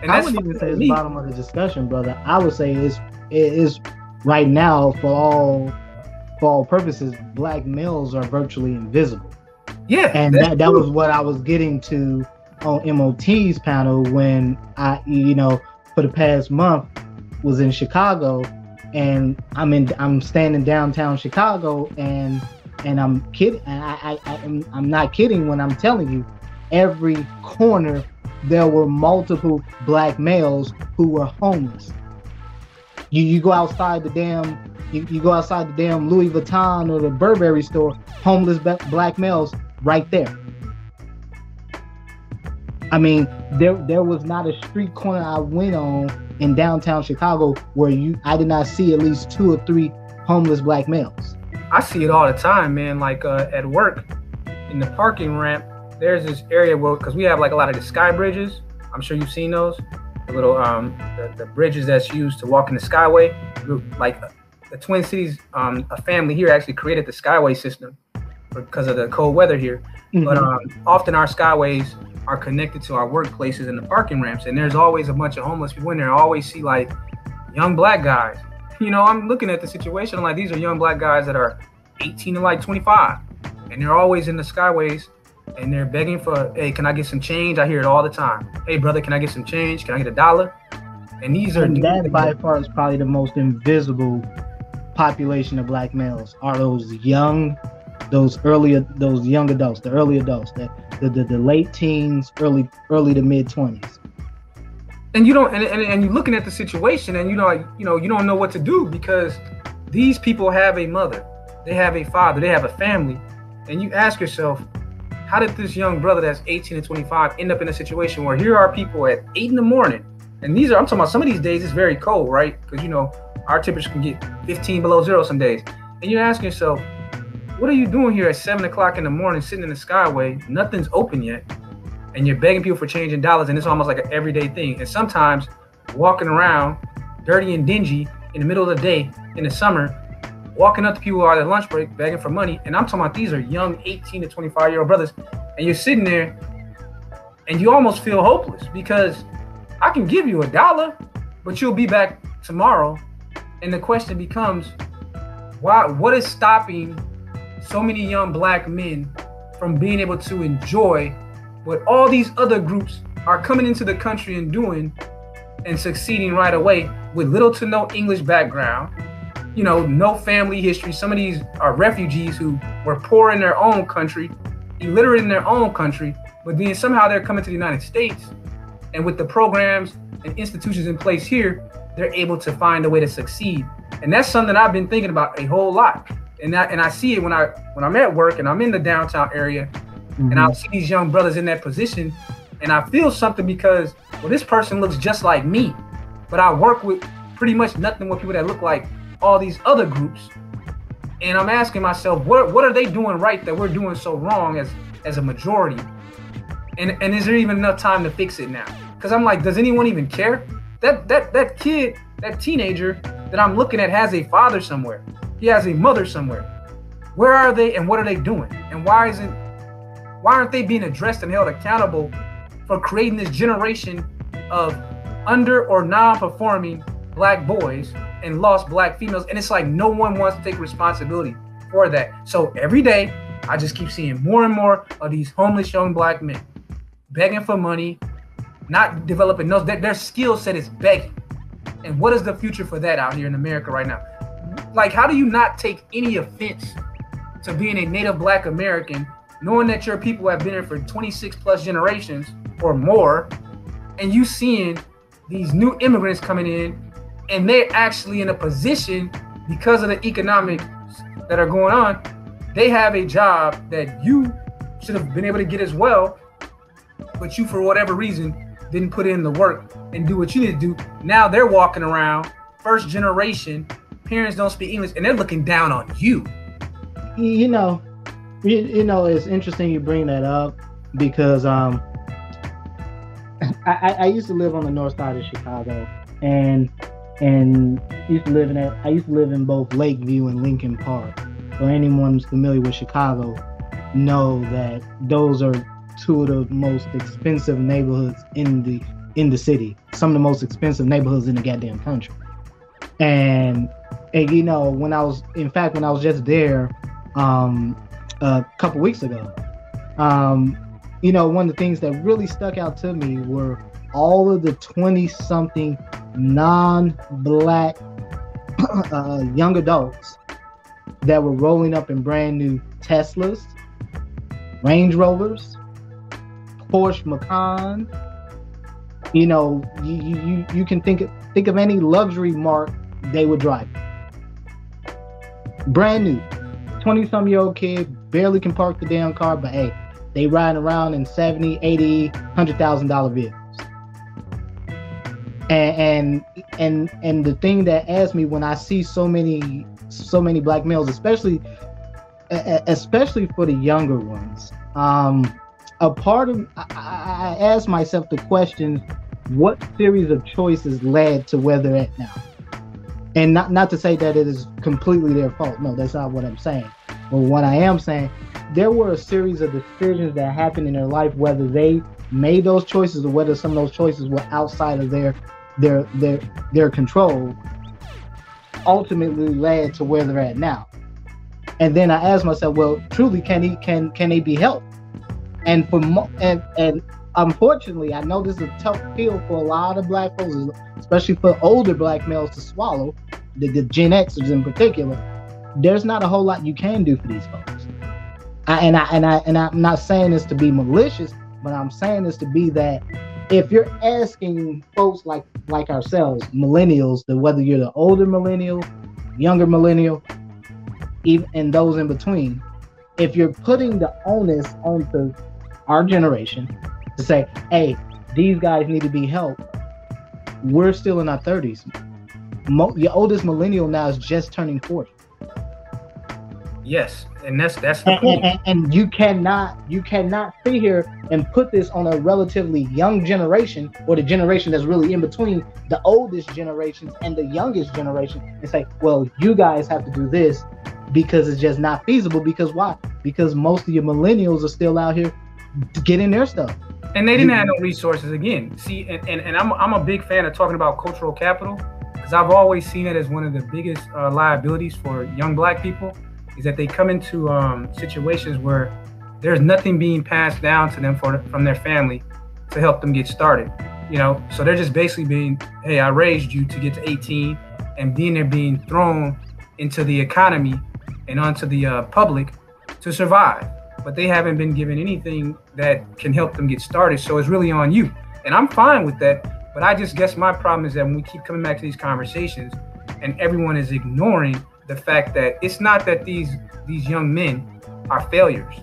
And I wouldn't even say it's the bottom of the discussion, brother. I would say it is right now, for all purposes, black males are virtually invisible. Yeah, and that was what I was getting to on MOT's panel when I, for the past month was in Chicago, and I'm standing downtown Chicago, and I'm kidding. I'm not kidding when I'm telling you, every corner there were multiple black males who were homeless. You go outside the damn Louis Vuitton or the Burberry store, homeless black males right there. I mean, there was not a street corner I went on in downtown Chicago where I did not see at least 2 or 3 homeless black males. I see it all the time, man. Like at work, in the parking ramp, there's this area where, because we have like a lot of the sky bridges. I'm sure you've seen those, the little the bridges that's used to walk in the skyway. Like the Twin Cities, a family here actually created the skyway system because of the cold weather here. Mm-hmm. But often our skyways are connected to our workplaces and the parking ramps, and there's always a bunch of homeless people in there. I always see like young black guys. I'm looking at the situation, I'm like, these are young black guys that are 18 to like 25, and they're always in the skyways, and they're begging for, hey, can I get some change? I hear it all the time. Hey, brother, can I get some change? Can I get $1? And that by far is probably the most invisible population of black males, are those young adults, the early adults, the late teens, early to mid 20s. And you don't, and you're looking at the situation, and you don't know what to do, because these people have a mother, they have a father, they have a family, and you ask yourself, how did this young brother that's 18 to 25 end up in a situation where here are people at 8 in the morning, and I'm talking about some of these days it's very cold, right? Because our temperatures can get 15 below zero some days, and you're asking yourself, what are you doing here at 7 o'clock in the morning, sitting in the skyway? Nothing's open yet, and you're begging people for change in dollars, and it's almost like an everyday thing. And sometimes walking around dirty and dingy in the middle of the day in the summer, walking up to people at their lunch break, begging for money. And I'm talking about these are young 18 to 25-year-old brothers, and you're sitting there and you almost feel hopeless, because I can give you $1, but you'll be back tomorrow. And the question becomes, what is stopping so many young black men from being able to enjoy what all these other groups are coming into the country and doing and succeeding right away with little to no English background, no family history? Some of these are refugees who were poor in their own country, illiterate in their own country, but then somehow they're coming to the United States, and with the programs and institutions in place here, they're able to find a way to succeed. And that's something that I've been thinking about a whole lot. And I see it when I'm at work and I'm in the downtown area, mm-hmm. and I'll see these young brothers in that position, and I feel something because, well, this person looks just like me, but I work with pretty much nothing with people that look like all these other groups. And I'm asking myself, what are they doing right that we're doing so wrong as a majority? And is there even enough time to fix it now? Because I'm like, does anyone even care? That kid, that teenager that I'm looking at has a father somewhere. He has a mother somewhere. Where are they and what are they doing? And why aren't they being addressed and held accountable for creating this generation of under or non-performing black boys and lost black females? And it's like no one wants to take responsibility for that. So every day, I just keep seeing more and more of these homeless young black men begging for money, not developing those. Their skill set is begging. And what is the future for that out here in America right now? Like, how do you not take any offense to being a native black American, knowing that your people have been here for 26 plus generations or more, and you seeing these new immigrants coming in, and they're actually in a position because of the economics that are going on, they have a job that you should have been able to get as well, but you, for whatever reason, didn't put in the work and do what you need to do. Now they're walking around, first generation, parents don't speak English, and they're looking down on you. You know, it's interesting you bring that up because I used to live on the north side of Chicago, and I used to live in both Lakeview and Lincoln Park. So anyone who's familiar with Chicago know that those are two of the most expensive neighborhoods in the city. Some of the most expensive neighborhoods in the goddamn country. And you know, when I was just there a couple weeks ago, you know, one of the things that really stuck out to me were all of the 20-something non-black young adults that were rolling up in brand new Teslas, Range Rovers, Porsche Macan. You know, you can think of any luxury mark they would drive. Brand new, 20-some-year-old kid, barely can park the damn car, but hey, they riding around in $70,000, $80,000, $100,000 vehicles. And the thing that asks me when I see so many black males, especially for the younger ones, a part of I ask myself the question: what series of choices led to where they're at now? And not to say that it is completely their fault. No, that's not what I'm saying. But what I am saying, there were a series of decisions that happened in their life, whether they made those choices or whether some of those choices were outside of their control, ultimately led to where they're at now. And then I asked myself, well, truly, can they be helped? And and unfortunately, I know this is a tough pill for a lot of black folks, especially for older black males to swallow, the Gen Xers in particular. There's not a whole lot you can do for these folks. I'm not saying this to be malicious, but I'm saying this to be that if you're asking folks like ourselves, millennials, that whether you're the older millennial, younger millennial, even and those in between, if you're putting the onus onto our generation to say, hey, these guys need to be helped, we're still in our 30s. Your oldest millennial now is just turning 40. Yes, and that's the point. And you cannot sit here and put this on a relatively young generation, or the generation that's really in between the oldest generations and the youngest generation, and say, well, you guys have to do this because it's just not feasible. Because why? Because most of your millennials are still out here getting their stuff. And they didn't have no resources again. See, and I'm a big fan of talking about cultural capital, because I've always seen it as one of the biggest liabilities for young black people, is that they come into situations where there's nothing being passed down to them from their family to help them get started. You know, so they're just basically being, hey, I raised you to get to 18, and then they're being thrown into the economy and onto the public to survive. But they haven't been given anything that can help them get started. So it's really on you. And I'm fine with that. But I just guess my problem is that when we keep coming back to these conversations and everyone is ignoring the fact that it's not that these young men are failures.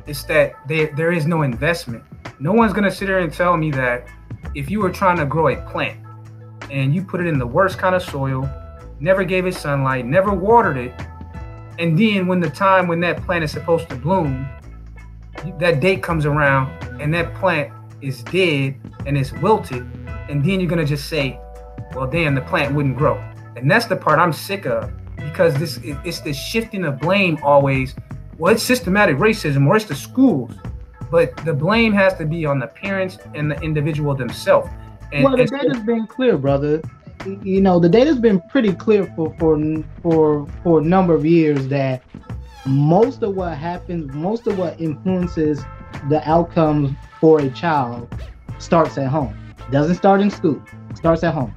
It's that there is no investment. No one's going to sit here and tell me that if you were trying to grow a plant and you put it in the worst kind of soil, never gave it sunlight, never watered it, and then when the time when that plant is supposed to bloom, that date comes around and that plant is dead and it's wilted, and then you're going to just say, well, damn, the plant wouldn't grow. And that's the part I'm sick of. Because it's the shifting of blame always. Well, it's systematic racism, or it's the schools, but the blame has to be on the parents and the individual themselves. Well, that has been clear, brother. the data's been pretty clear for a number of years that most of what happens, most of what influences the outcomes for a child starts at home. Doesn't start in school. Starts at home.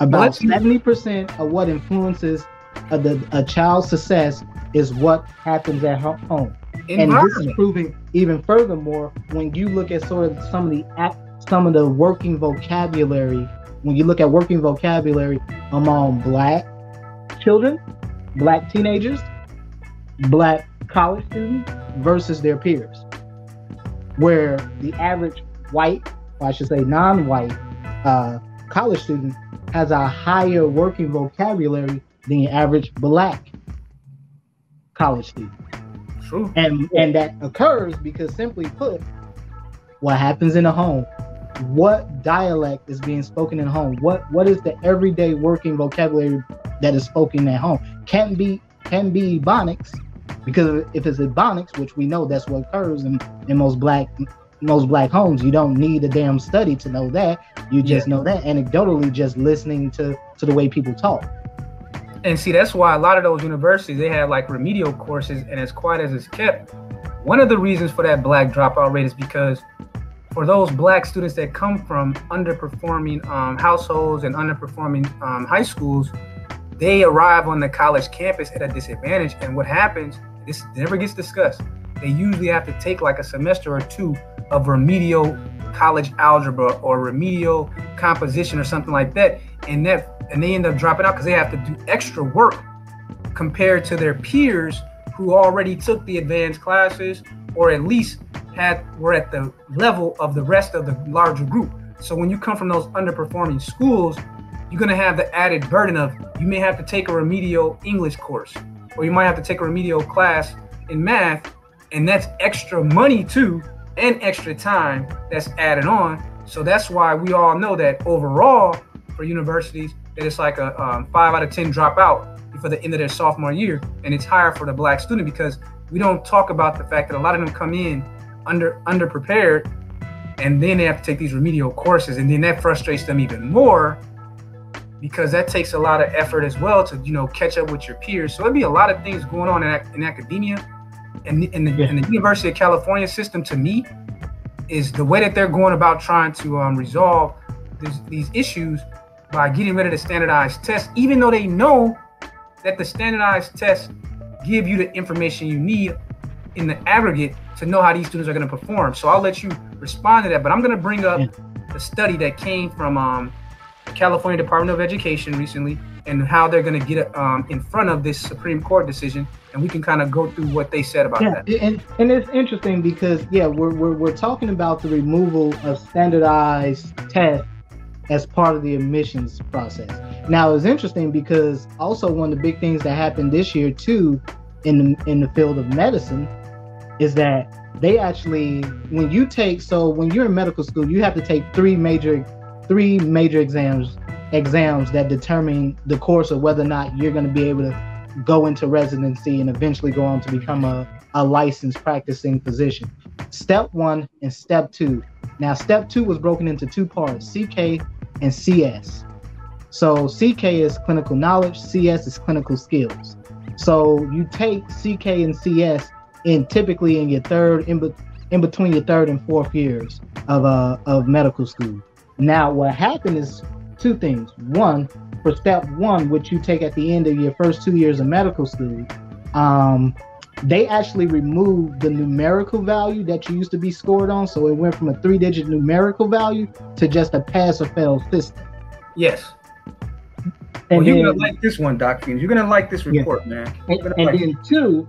About 70% of what influences a child's success is what happens at home. And this is proving even furthermore when you look at sort of some of the working vocabulary. When you look at working vocabulary among Black children, Black teenagers, Black college students versus their peers, where the average white, or I should say non-white college student has a higher working vocabulary than the average Black college student. True. And that occurs because, simply put, what happens in the home, what dialect is being spoken in the home, what is the everyday working vocabulary that is spoken at home, can be Ebonics, because if it's Ebonics, which we know that's what occurs in most black homes, you don't need a damn study to know that. You just know that anecdotally, just listening to the way people talk. And see, that's why a lot of those universities, they have like remedial courses, and as quiet as it's kept, one of the reasons for that Black dropout rate is because for those Black students that come from underperforming households and underperforming high schools, they arrive on the college campus at a disadvantage. And what happens, this never gets discussed, they usually have to take like a semester or two of remedial college algebra or remedial composition or something like that, and they end up dropping out because they have to do extra work compared to their peers who already took the advanced classes, or at least were at the level of the rest of the larger group. So when you come from those underperforming schools, you're going to have the added burden of, you may have to take a remedial English course, or you might have to take a remedial class in math, and that's extra money too, and extra time that's added on. So that's why we all know that overall for universities, that it's like a 5 out of 10 dropout before the end of their sophomore year. And it's higher for the Black student because we don't talk about the fact that a lot of them come in underprepared, and then they have to take these remedial courses, and then that frustrates them even more because that takes a lot of effort as well to catch up with your peers. So it'd be a lot of things going on in academia, and in the University of California system. To me, is the way that they're going about trying to resolve these issues by getting rid of the standardized tests, even though they know that the standardized tests give you the information you need in the aggregate to know how these students are going to perform. So I'll let you respond to that, but I'm going to bring up the study that came from the California Department of Education recently, and how they're going to get in front of this Supreme Court decision, and we can kind of go through what they said about that. And it's interesting because we're talking about the removal of standardized tests as part of the admissions process. Now it's interesting because also one of the big things that happened this year too in the field of medicine is that they actually, when you're in medical school, you have to take three major exams that determine the course of whether or not you're going to be able to go into residency and eventually go on to become a licensed practicing physician. Step 1 and step 2. Now, step 2 was broken into two parts, CK and CS. So CK is clinical knowledge, CS is clinical skills. So you take CK and CS typically in your in between your third and fourth years of medical school. Now, what happened is two things. One, for step 1, which you take at the end of your first 2 years of medical school, they actually removed the numerical value that you used to be scored on. So it went from a 3-digit numerical value to just a pass or fail system. Yes. Well, you're going to like this one, Doc. You're going to like this report, man. Then 2,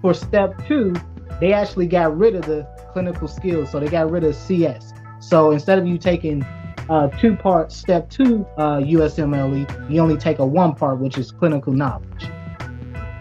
for step 2, they actually got rid of the clinical skills. So they got rid of CS. So instead of you taking 2-part step 2 USMLE, you only take a 1-part, which is clinical knowledge.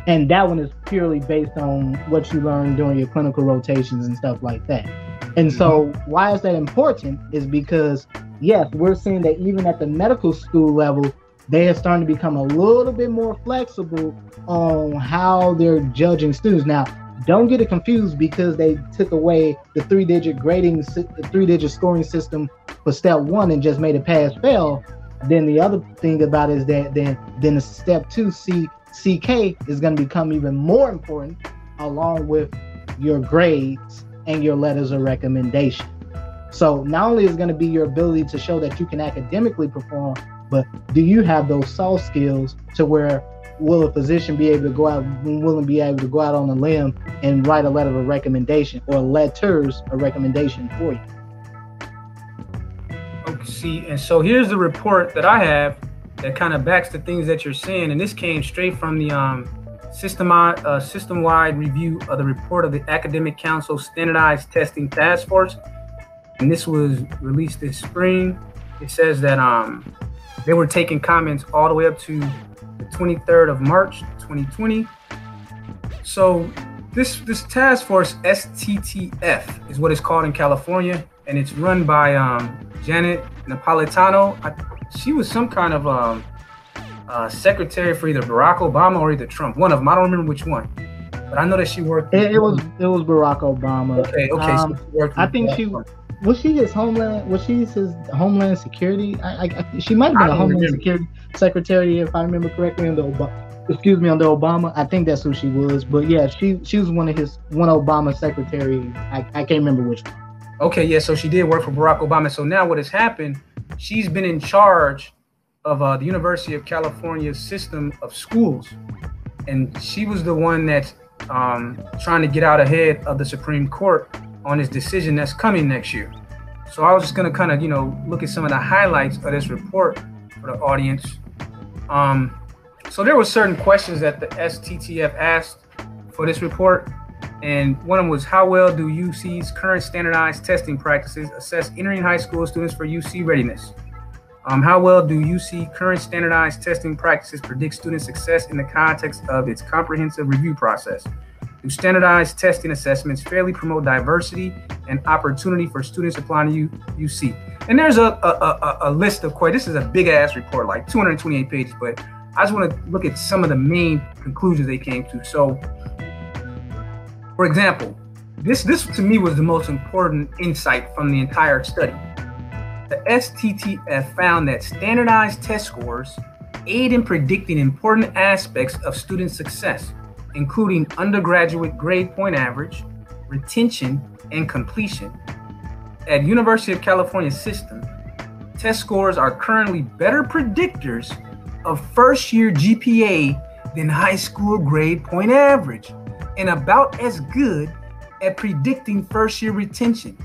And that one is purely based on what you learn during your clinical rotations and stuff like that. And so why is that important is because, yes, we're seeing that even at the medical school level, they are starting to become a little bit more flexible on how they're judging students. Now, don't get it confused because they took away the 3-digit scoring system for step 1 and just made it pass fail. Then the other thing about it is that then the step 2 CK is going to become even more important, along with your grades and your letters of recommendation. So not only is it going to be your ability to show that you can academically perform, but do you have those soft skills to where will a physician be able to go out on a limb and write a letter of recommendation or letters of recommendation for you? Okay, see, and so here's the report that I have that kind of backs the things that you're saying, and this came straight from the system-wide review of the report of the Academic Council Standardized Testing Task Force, and this was released this spring. It says that they were taking comments all the way up to the 23rd of March, 2020. So this task force, STTF, is what it's called in California, and it's run by Janet Napolitano. She was some kind of secretary for either Barack Obama or either Trump. One of them. I don't remember which one, but I know that she worked. It was Barack Obama. Okay. So she worked. I think was she his Homeland Security? She might have been a Homeland Security secretary, if I remember correctly, under Obama. I think that's who she was. But yeah, she was one Obama secretary. I can't remember which one. Okay, yeah, so she did work for Barack Obama. So now what has happened, she's been in charge of the University of California's system of schools. And she was the one that's trying to get out ahead of the Supreme Court on this decision that's coming next year. So I was just going to kind of, look at some of the highlights of this report for the audience. So there were certain questions that the STTF asked for this report. And one of them was, how well do UC's current standardized testing practices assess entering high school students for UC readiness? How well do UC current standardized testing practices predict student success in the context of its comprehensive review process? Do standardized testing assessments fairly promote diversity and opportunity for students applying to UC? And there's a list of questions. This is a big ass report, like 228 pages, but I just want to look at some of the main conclusions they came to. So, for example, this to me was the most important insight from the entire study. The STTF found that standardized test scores aid in predicting important aspects of student success, including undergraduate grade point average, retention, and completion. At University of California system, test scores are currently better predictors of first-year GPA than high school grade point average, and about as good at predicting first-year retention,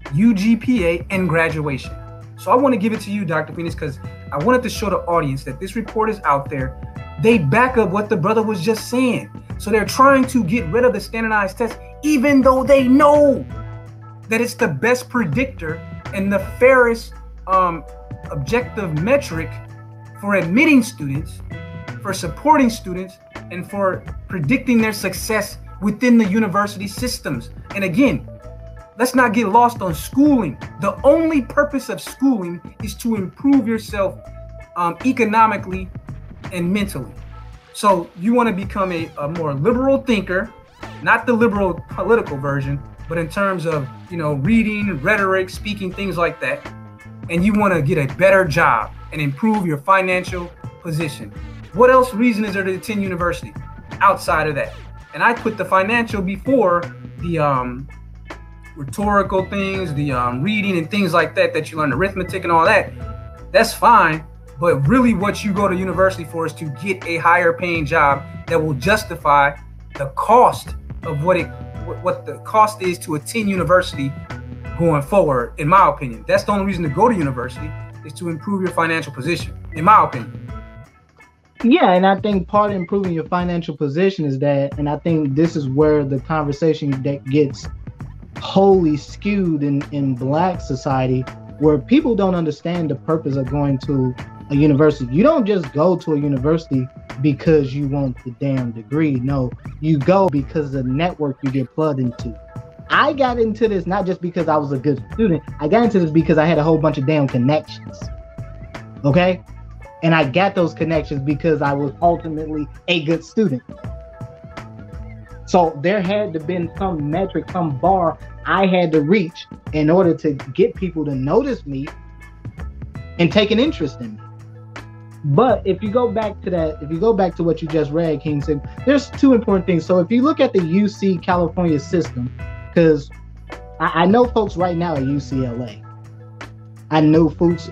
UGPA, and graduation. So I want to give it to you, Dr. Phoenix, because I wanted to show the audience that this report is out there. They back up what the brother was just saying. So they're trying to get rid of the standardized test, even though they know that it's the best predictor and the fairest objective metric for admitting students, for supporting students, and for predicting their success within the university systems. And again, let's not get lost on schooling. The only purpose of schooling is to improve yourself economically and mentally. So you want to become a more liberal thinker, not the liberal political version, but in terms of, reading, rhetoric, speaking, things like that. And you want to get a better job and improve your financial position. What else reason is there to attend university outside of that? And I put the financial before the rhetorical things, the reading and things like that you learn, arithmetic and all that. That's fine. But really what you go to university for is to get a higher paying job that will justify the cost of what the cost is to attend university going forward, in my opinion. That's the only reason to go to university, is to improve your financial position, in my opinion. Yeah, and I think part of improving your financial position is that, and I think this is where the conversation that gets wholly skewed in Black society, where people don't understand the purpose of going to a university. You don't just go to a university because you want the damn degree. No, you go because of the network you get plugged into. I got into this not just because I was a good student. I got into this because I had a whole bunch of damn connections. Okay? And I got those connections because I was ultimately a good student. So there had to been some metric, some bar I had to reach in order to get people to notice me and take an interest in me. But if you go back to what you just read, Kingston, there's two important things. So if you look at the UC California system, because I know folks right now at UCLA. I know folks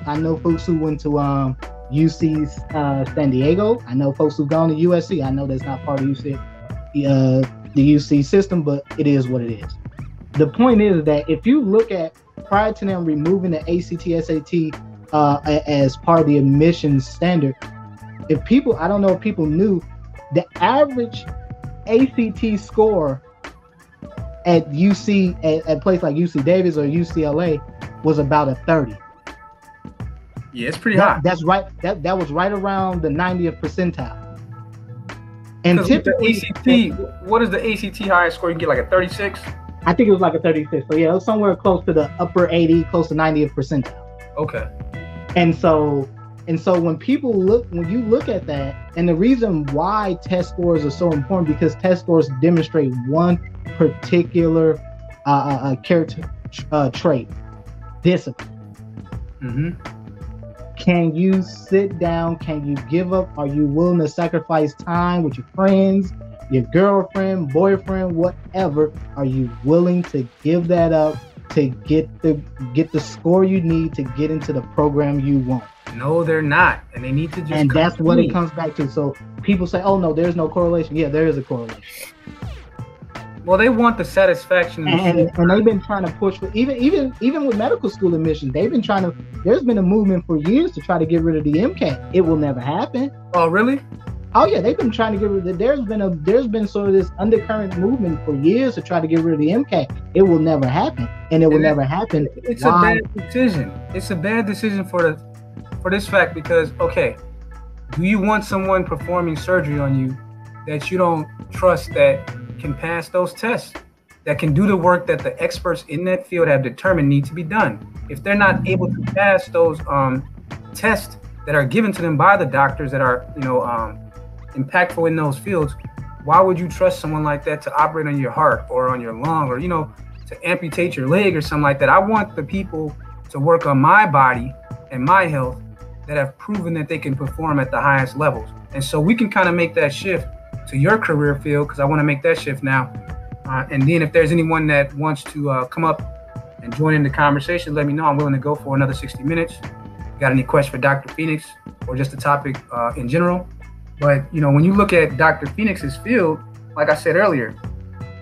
who went to UC San Diego. I know folks who've gone to USC. I know that's not part of UC, the UC system, but it is what it is. The point is that if you look at prior to them removing the ACT, SAT as part of the admissions standard, I don't know if people knew, the average ACT score at UC, at a place like UC Davis or UCLA, was about a 30. Yeah, it's pretty high. That's right. That was right around the 90th percentile. And typically, the ACT, what is the ACT highest score? You can get like a 36? I think it was like a 36. So yeah, it was somewhere close to the upper 80, close to 90th percentile. Okay. And so when you look at that, and the reason why test scores are so important, because test scores demonstrate one particular character trait: discipline. Mm-hmm. Can you sit down? Can you give up? Are you willing to sacrifice time with your friends, your girlfriend, boyfriend, whatever? Are you willing to give that up to get the score you need to get into the program you want? No, they're not, and they need to just. And that's what it comes back to. So people say, "Oh no, there's no correlation." Yeah, there is a correlation. Well, they want the satisfaction, and they've been trying to push for even with medical school admissions. They've been trying to. There's been a movement for years to try to get rid of the MCAT. It will never happen. Oh, really? Oh yeah, they've been trying to get rid of it. There's been sort of this undercurrent movement for years to try to get rid of the MCAT. It will never happen, and it will never happen. It's a bad decision. It's a bad decision for this fact, because okay, do you want someone performing surgery on you that you don't trust, that can pass those tests, that can do the work that the experts in that field have determined need to be done? If they're not able to pass those tests that are given to them by the doctors that are impactful in those fields, why would you trust someone like that to operate on your heart or on your lung, or to amputate your leg or something like that? I want the people to work on my body and my health that have proven that they can perform at the highest levels. And so we can kind of make that shift to your career field, because I want to make that shift now. And then if there's anyone that wants to come up and join in the conversation, let me know. I'm willing to go for another 60 minutes. Got any questions for Dr. Phoenix or just the topic in general? But, when you look at Dr. Phoenix's field, like I said earlier,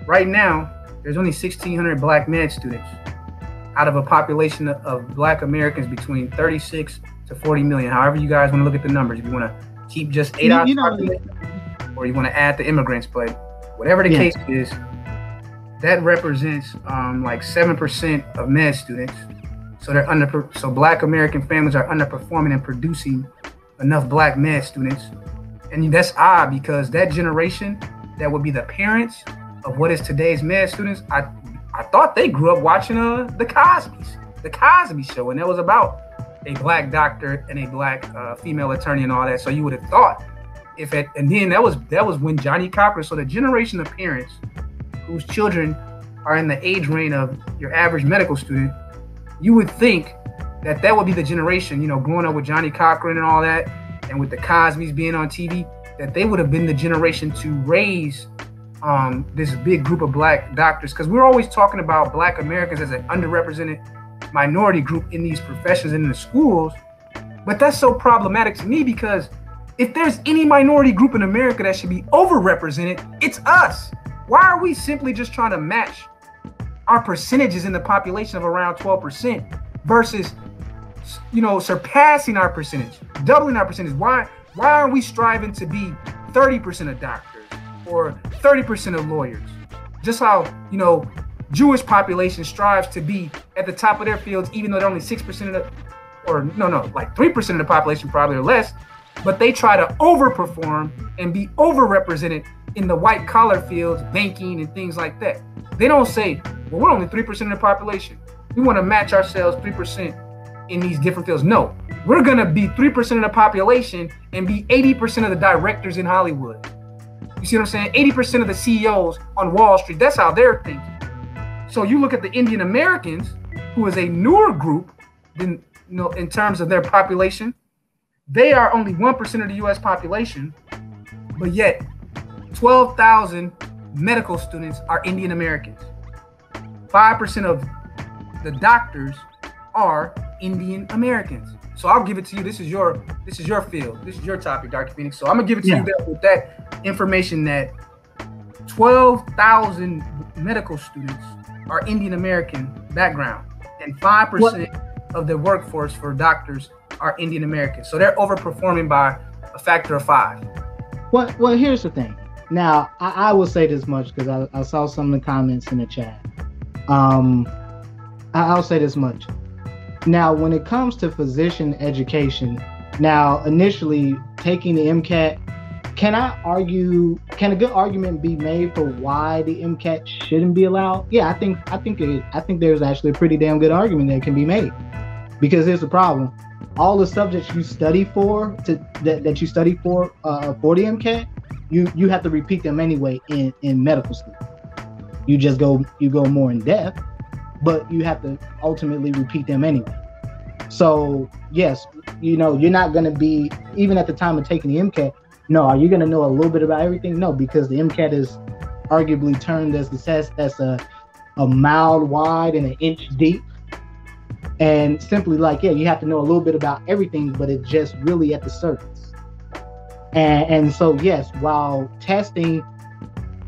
right now, there's only 1,600 Black med students out of a population of Black Americans between 36 to 40 million. However you guys want to look at the numbers. If you want to keep just 8 hours population, or you want to add the immigrants, but whatever the case is, that represents like 7% of med students. So so Black American families are underperforming and producing enough Black med students. And that's odd, because that generation that would be the parents of what is today's med students, I thought they grew up watching the Cosby Show, and that was about a Black doctor and a Black female attorney and all that. So you would have thought and then that was when Johnny Cochran. So the generation of parents whose children are in the age range of your average medical student, you would think that would be the generation, growing up with Johnny Cochran and all that, and with the Cosbys being on TV, that they would have been the generation to raise this big group of Black doctors. Because we're always talking about Black Americans as an underrepresented minority group in these professions and in the schools. But that's so problematic to me, because if there's any minority group in America that should be overrepresented, it's us. Why are we simply just trying to match our percentages in the population of around 12% versus, surpassing our percentage, doubling our percentage? Why aren't we striving to be 30% of doctors or 30% of lawyers? Just how, Jewish population strives to be at the top of their fields, even though they're only 6% of like 3% of the population probably, or less. But they try to overperform and be overrepresented in the white collar fields, banking and things like that. They don't say, well, we're only 3% of the population. We want to match ourselves 3% in these different fields. No, we're going to be 3% of the population and be 80% of the directors in Hollywood. You see what I'm saying? 80% of the CEOs on Wall Street. That's how they're thinking. So you look at the Indian Americans, who is a newer group than in terms of their population, they are only 1% of the U.S. population, but yet 12,000 medical students are Indian Americans. 5% of the doctors are Indian Americans. So I'll give it to you. This is your field. This is your topic, Dr. Phoenix. So I'm gonna give it to you there with that information that 12,000 medical students are Indian American background, and 5% of the workforce for doctors are Indian American. So they're overperforming by a factor of 5. Well, here's the thing. Now, I will say this much because I saw some of the comments in the chat. I'll say this much. Now, when it comes to physician education, now initially taking the MCAT, can a good argument be made for why the MCAT shouldn't be allowed? Yeah, I think there's actually a pretty damn good argument that can be made. Because here's the problem. All the subjects you study for that you study for the MCAT, you have to repeat them anyway in medical school. You go more in depth, but you have to ultimately repeat them anyway. So yes, you're not going to be, even at the time of taking the MCAT, no, are you going to know a little bit about everything? No, because the MCAT is arguably termed as the test that's a mile wide and an inch deep. And simply you have to know a little bit about everything, but it's just really at the surface. And so, yes, while testing,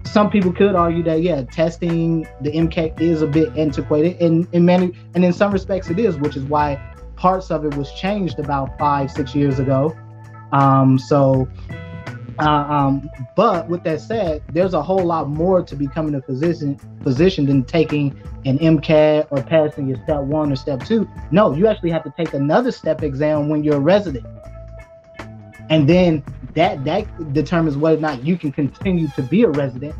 some people could argue that, testing the MCAT is a bit antiquated, and in some respects it is, which is why parts of it was changed about 5-6 years ago. But with that said, there's a whole lot more to becoming a physician than taking an MCAT or passing your step 1 or step 2. No, you actually have to take another step exam when you're a resident. And then that determines whether or not you can continue to be a resident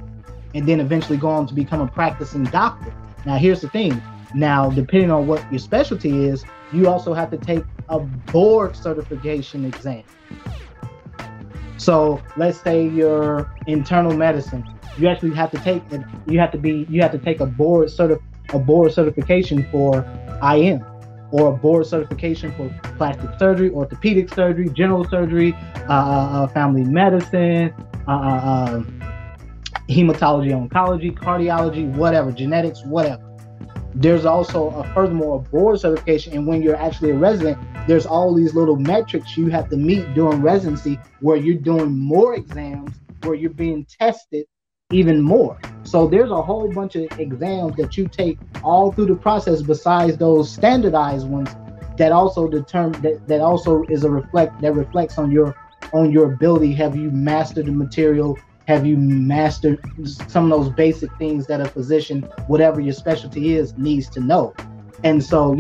and then eventually go on to become a practicing doctor. Now, here's the thing. Now, depending on what your specialty is, you also have to take a board certification exam. So let's say you're internal medicine, you actually have to take it. You have to take a board certification for IM, or a board certification for plastic surgery, orthopedic surgery, general surgery, family medicine, hematology, oncology, cardiology, whatever, genetics, whatever. There's also furthermore a board certification, and when you're actually a resident, there's all these little metrics you have to meet during residency, where you're doing more exams, where you're being tested even more. So there's a whole bunch of exams that you take all through the process, besides those standardized ones, that also determine that also is reflects on your ability. Have you mastered the material? Have you mastered some of those basic things that a physician, whatever your specialty is, needs to know? And so,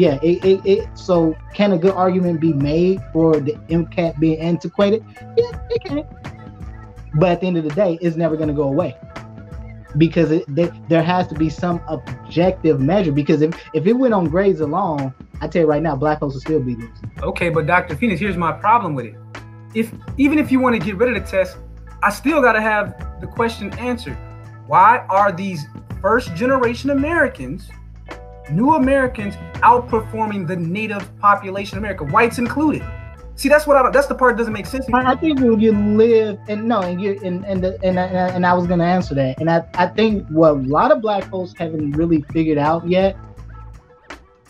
so can a good argument be made for the MCAT being antiquated? Yeah, it can. But at the end of the day, it's never going to go away, because there has to be some objective measure. Because if it went on grades alone, I tell you right now, black folks will still be losing. Okay, but Dr. Phoenix, here's my problem with it. Even if you want to get rid of the test, I still got to have the question answered. Why are these first generation Americans, new Americans, outperforming the native population of America, whites included? See, that's the part that doesn't make sense. I think when you live and I was going to answer that. And I think what a lot of black folks haven't really figured out yet,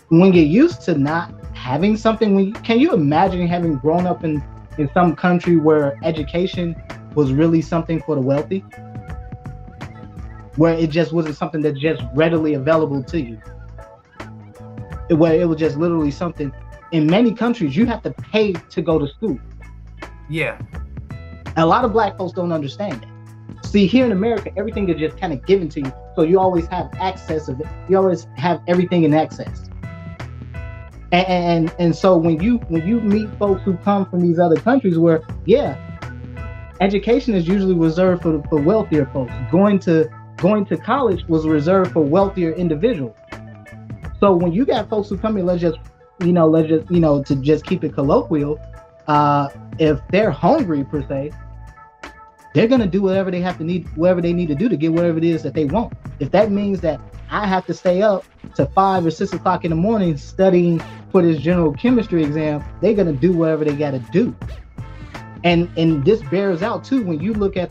when you're used to not having something, can you imagine having grown up in some country where education was really something for the wealthy, where it just wasn't something that's just readily available to you, where it was just literally something. In many countries, you have to pay to go to school. Yeah. A lot of black folks don't understand that. See, here in America, everything is just kind of given to you, so you always have access of it. You always have everything in access. And so when you meet folks who come from these other countries where, education is usually reserved for wealthier folks. Going to college was reserved for wealthier individuals. So when you got folks who come here, let's just to just keep it colloquial, if they're hungry per se, they're gonna do whatever they need to do to get whatever it is that they want. If that means that I have to stay up to 5 or 6 o'clock in the morning studying for this general chemistry exam. They're gonna do whatever they gotta do. And this bears out too when you look at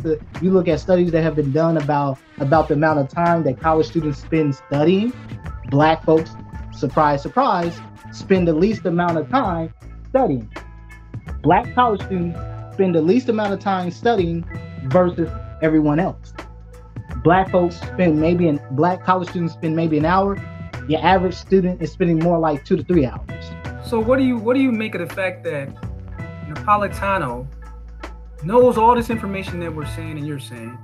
studies that have been done about the amount of time that college students spend studying. Black folks, surprise, surprise, spend the least amount of time studying. Black college students spend the least amount of time studying versus everyone else. Black college students spend maybe an hour. Your average student is spending more like 2 to 3 hours. So what do you make of the fact that Napolitano knows all this information that we're saying and you're saying?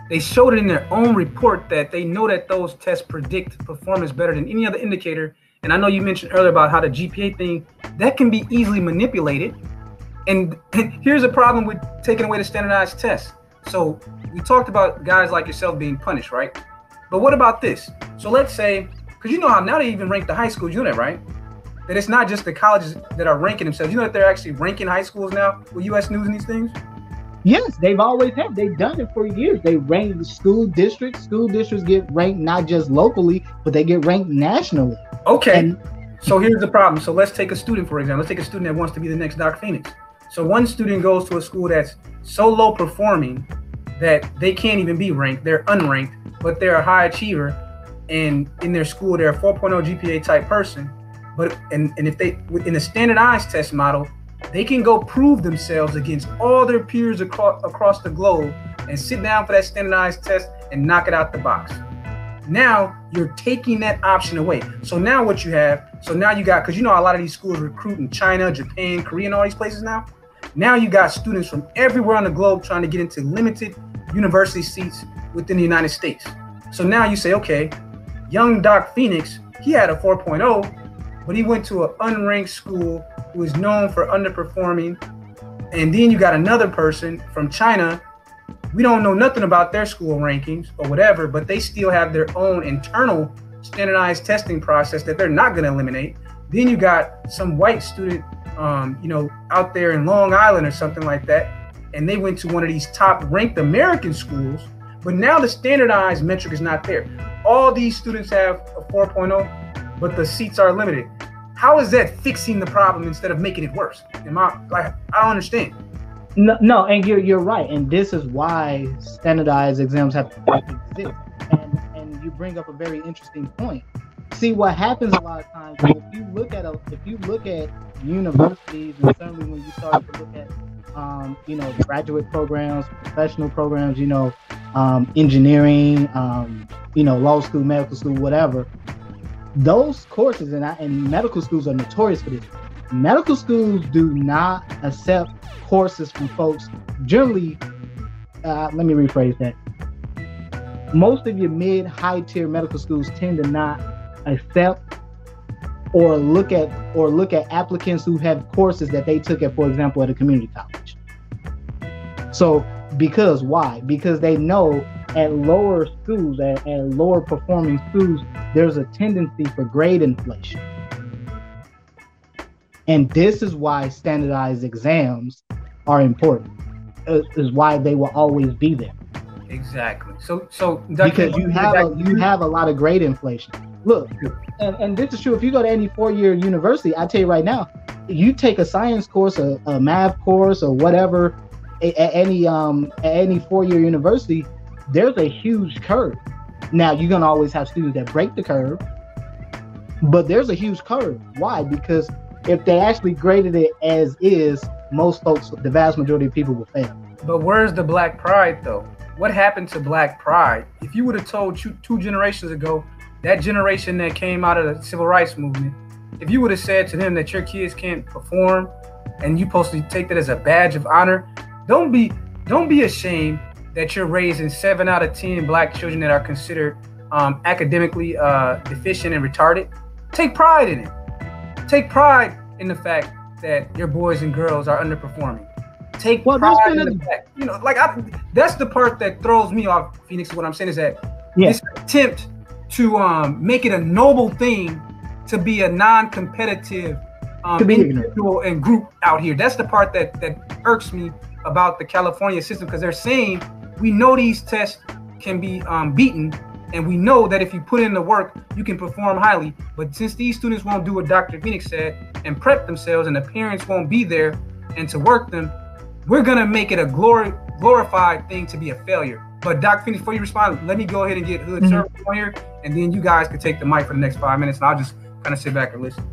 They showed it in their own report that they know that those tests predict performance better than any other indicator. And I know you mentioned earlier about how the GPA thing, that can be easily manipulated. And here's a problem with taking away the standardized tests. So we talked about guys like yourself being punished, right? But what about this? So let's say, because you know how now they even rank the high schools, you know that, right? That it's not just the colleges that are ranking themselves. You know that they're actually ranking high schools now with U.S. News and these things? Yes, they've always have. They've done it for years. They rank the school districts. School districts get ranked not just locally, but they get ranked nationally. Okay. So here's the problem. So let's take a student, for example. Let's take a student that wants to be the next Doc Phoenix. So one student goes to a school that's so low performing that they can't even be ranked. They're unranked, but they're a high achiever. And in their school, they're a 4.0 GPA type person. But and if they, in a standardized test model, they can go prove themselves against all their peers across the globe and sit down for that standardized test and knock it out the box. Now you're taking that option away. So now what you have, because you know a lot of these schools recruit in China, Japan, Korea, and all these places now. Now you got students from everywhere on the globe trying to get into limited university seats within the United States. So now you say, okay, young Doc Phoenix, he had a 4.0, but he went to an unranked school who is known for underperforming. And then you got another person from China. We don't know nothing about their school rankings or whatever, but they still have their own internal standardized testing process that they're not going to eliminate. Then you got some white student, out there in Long Island or something like that, and they went to one of these top ranked American schools, but now the standardized metric is not there. All these students have a 4.0, but the seats are limited. How is that fixing the problem instead of making it worse? I don't understand. No, and you're right, and this is why standardized exams have to exist. And you bring up a very interesting point. See, what happens a lot of times if you look at universities, and certainly when you start to look at graduate programs, professional programs, engineering, law school, medical school, whatever. Those courses and medical schools are notorious for this. Medical schools do not accept courses from folks. Generally, let me rephrase that. Most of your mid-high tier medical schools tend to not accept or look at applicants who have courses that they took at, for example, at a community college. So, because why? Because they know at lower schools, at lower performing schools, there's a tendency for grade inflation. And this is why standardized exams are important. Is why they will always be there. Exactly. So because you have a lot of grade inflation. Look, and this is true. If you go to any 4-year university, I tell you right now, you take a science course, a math course, or whatever, at any 4-year university, there's a huge curve. Now you're gonna always have students that break the curve, but there's a huge curve. Why? Because if they actually graded it as is, most folks, the vast majority of people will fail. But where's the Black pride, though? What happened to Black pride? If you would have told 2 generations ago, that generation that came out of the civil rights movement, if you would have said to them that your kids can't perform and you're supposed to take that as a badge of honor, don't be ashamed that you're raising 7 out of 10 Black children that are considered academically deficient and retarded. Take pride in it. Take pride in the fact that your boys and girls are underperforming. Take pride in the fact, that's the part that throws me off, Phoenix. What I'm saying is that this attempt to make it a noble thing to be a non-competitive individual and group out here. That's the part that irks me about the California system, because they're saying we know these tests can be beaten, And we know that if you put in the work, you can perform highly. But since these students won't do what Dr. Phoenix said and prep themselves, and the parents won't be there and to work them, we're going to make it a glorified thing to be a failure. But Dr. Phoenix, before you respond, let me go ahead and get Hood Service on here, and then you guys can take the mic for the next 5 minutes, and I'll just kind of sit back and listen.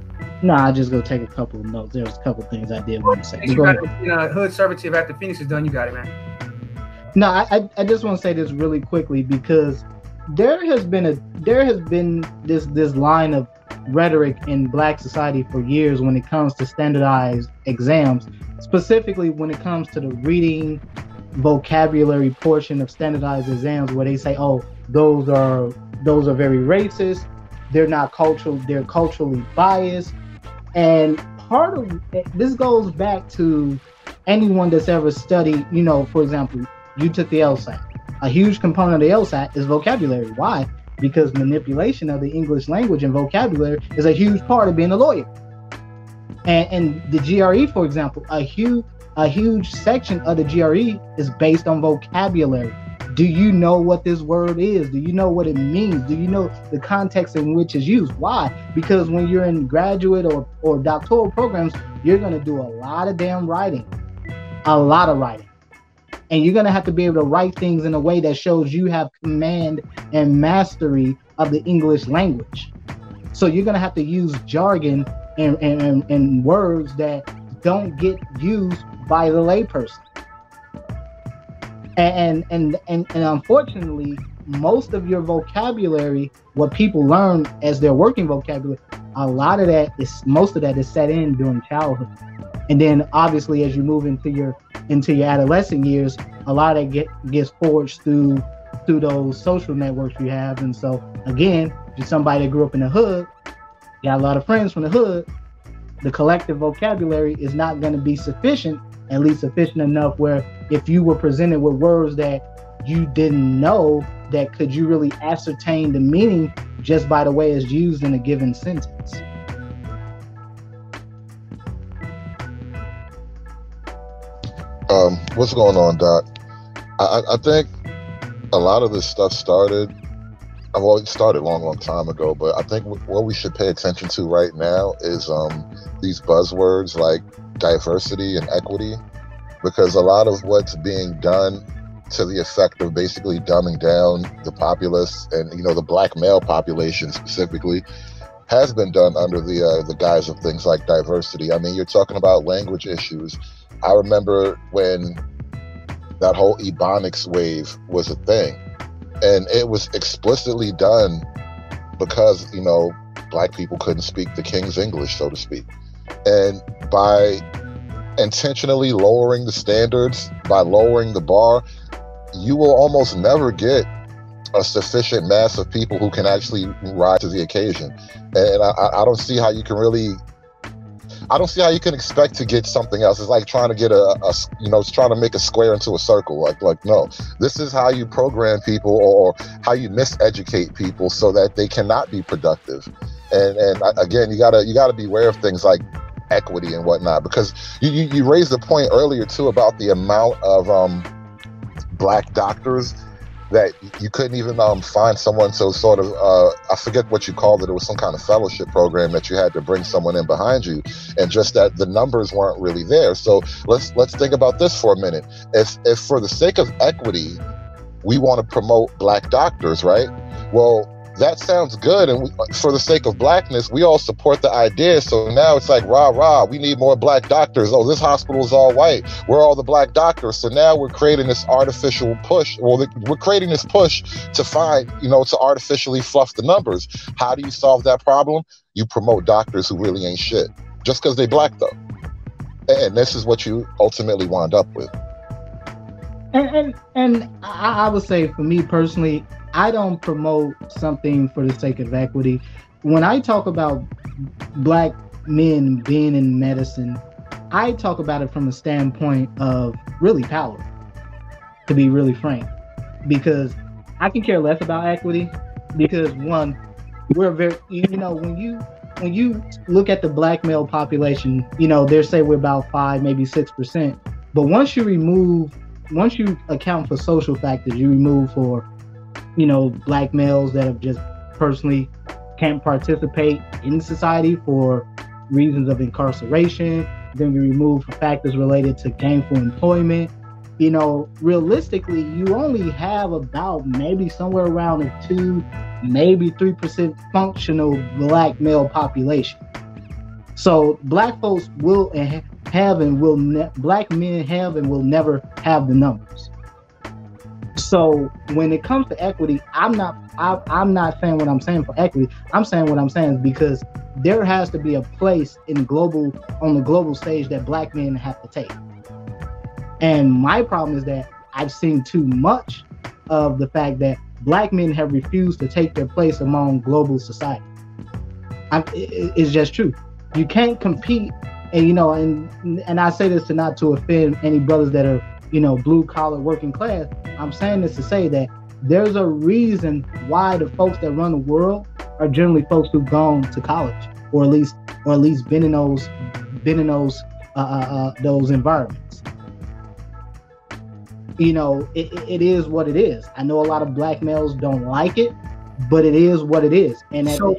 No, I'll just go take a couple of notes. There's a couple of things I did want to say. Hood Service, after Phoenix is done, you got it, man. No, I just want to say this really quickly, because there has been this line of rhetoric in Black society for years when it comes to standardized exams, specifically when it comes to the reading vocabulary portion of standardized exams, where they say, oh, those are very racist, they're not cultural, they're culturally biased. And part of this goes back to anyone that's ever studied, for example, you took the LSAT. A huge component of the LSAT is vocabulary. Why? Because manipulation of the English language and vocabulary is a huge part of being a lawyer. And the GRE, for example, a huge section of the GRE is based on vocabulary. Do you know what this word is? Do you know what it means? Do you know the context in which it's used? Why? Because when you're in graduate or doctoral programs, you're going to do a lot of damn writing. A lot of writing. And you're going to have to be able to write things in a way that shows you have command and mastery of the English language. So you're going to have to use jargon and words that don't get used by the layperson. And unfortunately, most of your vocabulary, what people learn as their working vocabulary, most of that is set in during childhood. And then obviously as you move into your adolescent years, a lot of it gets forged through those social networks you have. And so again, if you're somebody that grew up in the hood, got a lot of friends from the hood, the collective vocabulary is not going to be sufficient, at least sufficient enough where if you were presented with words that you didn't know, that could you really ascertain the meaning just by the way it's used in a given sentence. What's going on, Doc? I think a lot of this stuff started a long time ago, but I think what we should pay attention to right now is these buzzwords like diversity and equity, because a lot of what's being done to the effect of basically dumbing down the populace and the Black male population specifically has been done under the guise of things like diversity. I mean, you're talking about language issues. I remember when that whole Ebonics wave was a thing, and it was explicitly done because, Black people couldn't speak the King's English, so to speak. And by intentionally lowering the standards, by lowering the bar, you will almost never get a sufficient mass of people who can actually rise to the occasion. And I don't see how you can expect to get something else. It's like trying to get it's trying to make a square into a circle. Like, no, this is how you program people or how you miseducate people so that they cannot be productive. And again, you gotta be aware of things like equity and whatnot, because you raised a point earlier too about the amount of Black doctors that you couldn't even find someone to sort of, I forget what you called it. It was some kind of fellowship program that you had to bring someone in behind you, and just that the numbers weren't really there. So let's think about this for a minute. If for the sake of equity, we want to promote Black doctors, right? Well, that sounds good, and for the sake of Blackness, we all support the idea. So now it's like, rah, we need more Black doctors. Oh, this hospital is all white. We're all the Black doctors. So now we're creating this artificial push. Well, we're creating this push to find, to artificially fluff the numbers. How do you solve that problem? You promote doctors who really ain't shit, just because they Black, though. And this is what you ultimately wind up with. And I would say, for me personally, I don't promote something for the sake of equity. When I talk about Black men being in medicine, I talk about it from a standpoint of really power, to be really frank, because I can care less about equity, because one, we're very, when you look at the Black male population, they say we're about 5, maybe 6%. But once you account for social factors, you remove for black males that have just personally can't participate in society for reasons of incarceration. Then we remove factors related to gainful employment. Realistically, you only have about maybe somewhere around a 2, maybe 3% functional black male population. So black folks will have and will black men have and will never have the numbers. So when it comes to equity, I'm not saying what I'm saying for equity. I'm saying what I'm saying is because there has to be a place on the global stage that black men have to take. And my problem is that I've seen too much of the fact that black men have refused to take their place among global society. It's just true. You can't compete, and and I say this not to offend any brothers that are blue collar working class. I'm saying this to say that there's a reason why the folks that run the world are generally folks who've gone to college or at least been in those environments. It is what it is. I know a lot of black males don't like it, but it is what it is. So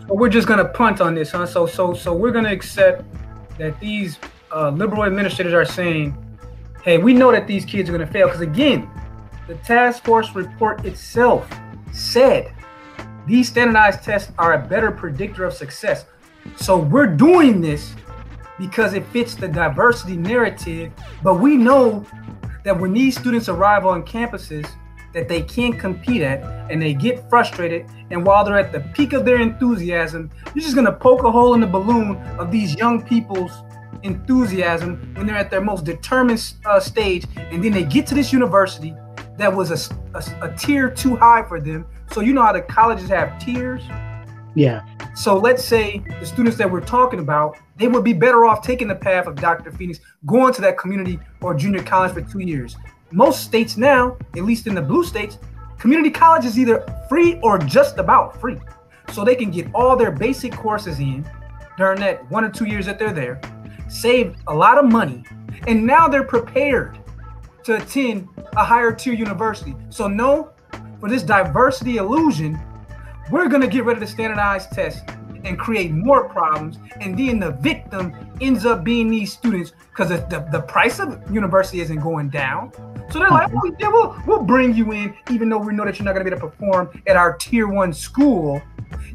we're just gonna punt on this, huh? So we're gonna accept that these liberal administrators are saying, hey, we know that these kids are gonna fail, because again, the task force report itself said these standardized tests are a better predictor of success. So we're doing this because it fits the diversity narrative, but we know that when these students arrive on campuses that they can't compete at and they get frustrated, and while they're at the peak of their enthusiasm, you're just gonna poke a hole in the balloon of these young people's enthusiasm when they're at their most determined stage, and then they get to this university that was a tier too high for them. So you know how the colleges have tiers? Yeah. So let's say the students that we're talking about, they would be better off taking the path of Dr. Phoenix, going to that community or junior college for 2 years. Most states now, at least in the blue states, community college is either free or just about free. So they can get all their basic courses in during that 1 or 2 years that they're there, save a lot of money, and now they're prepared to attend a higher tier university. So no, for this diversity illusion, we're gonna get rid of the standardized test and create more problems, and then the victim ends up being these students because the price of university isn't going down. So they're like, oh, yeah, we'll bring you in, even though we know that you're not gonna be able to perform at our tier 1 school.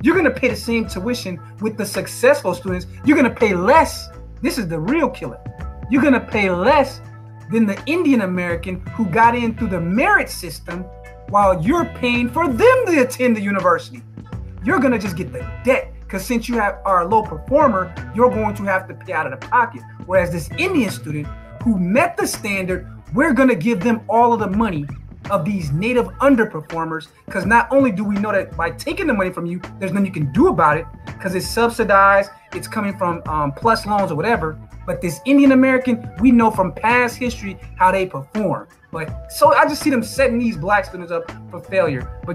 You're gonna pay the same tuition with the successful students. You're gonna pay less. This is the real killer. You're gonna pay less than the Indian American who got in through the merit system, while you're paying for them to attend the university. You're gonna just get the debt, because since you are a low performer, you're going to have to pay out of the pocket. Whereas this Indian student who met the standard, we're gonna give them all of the money of these native underperformers, because not only do we know that by taking the money from you, there's nothing you can do about it because it's subsidized, it's coming from plus loans or whatever, but this Indian American, we know from past history how they perform. But so I just see them setting these black students up for failure. But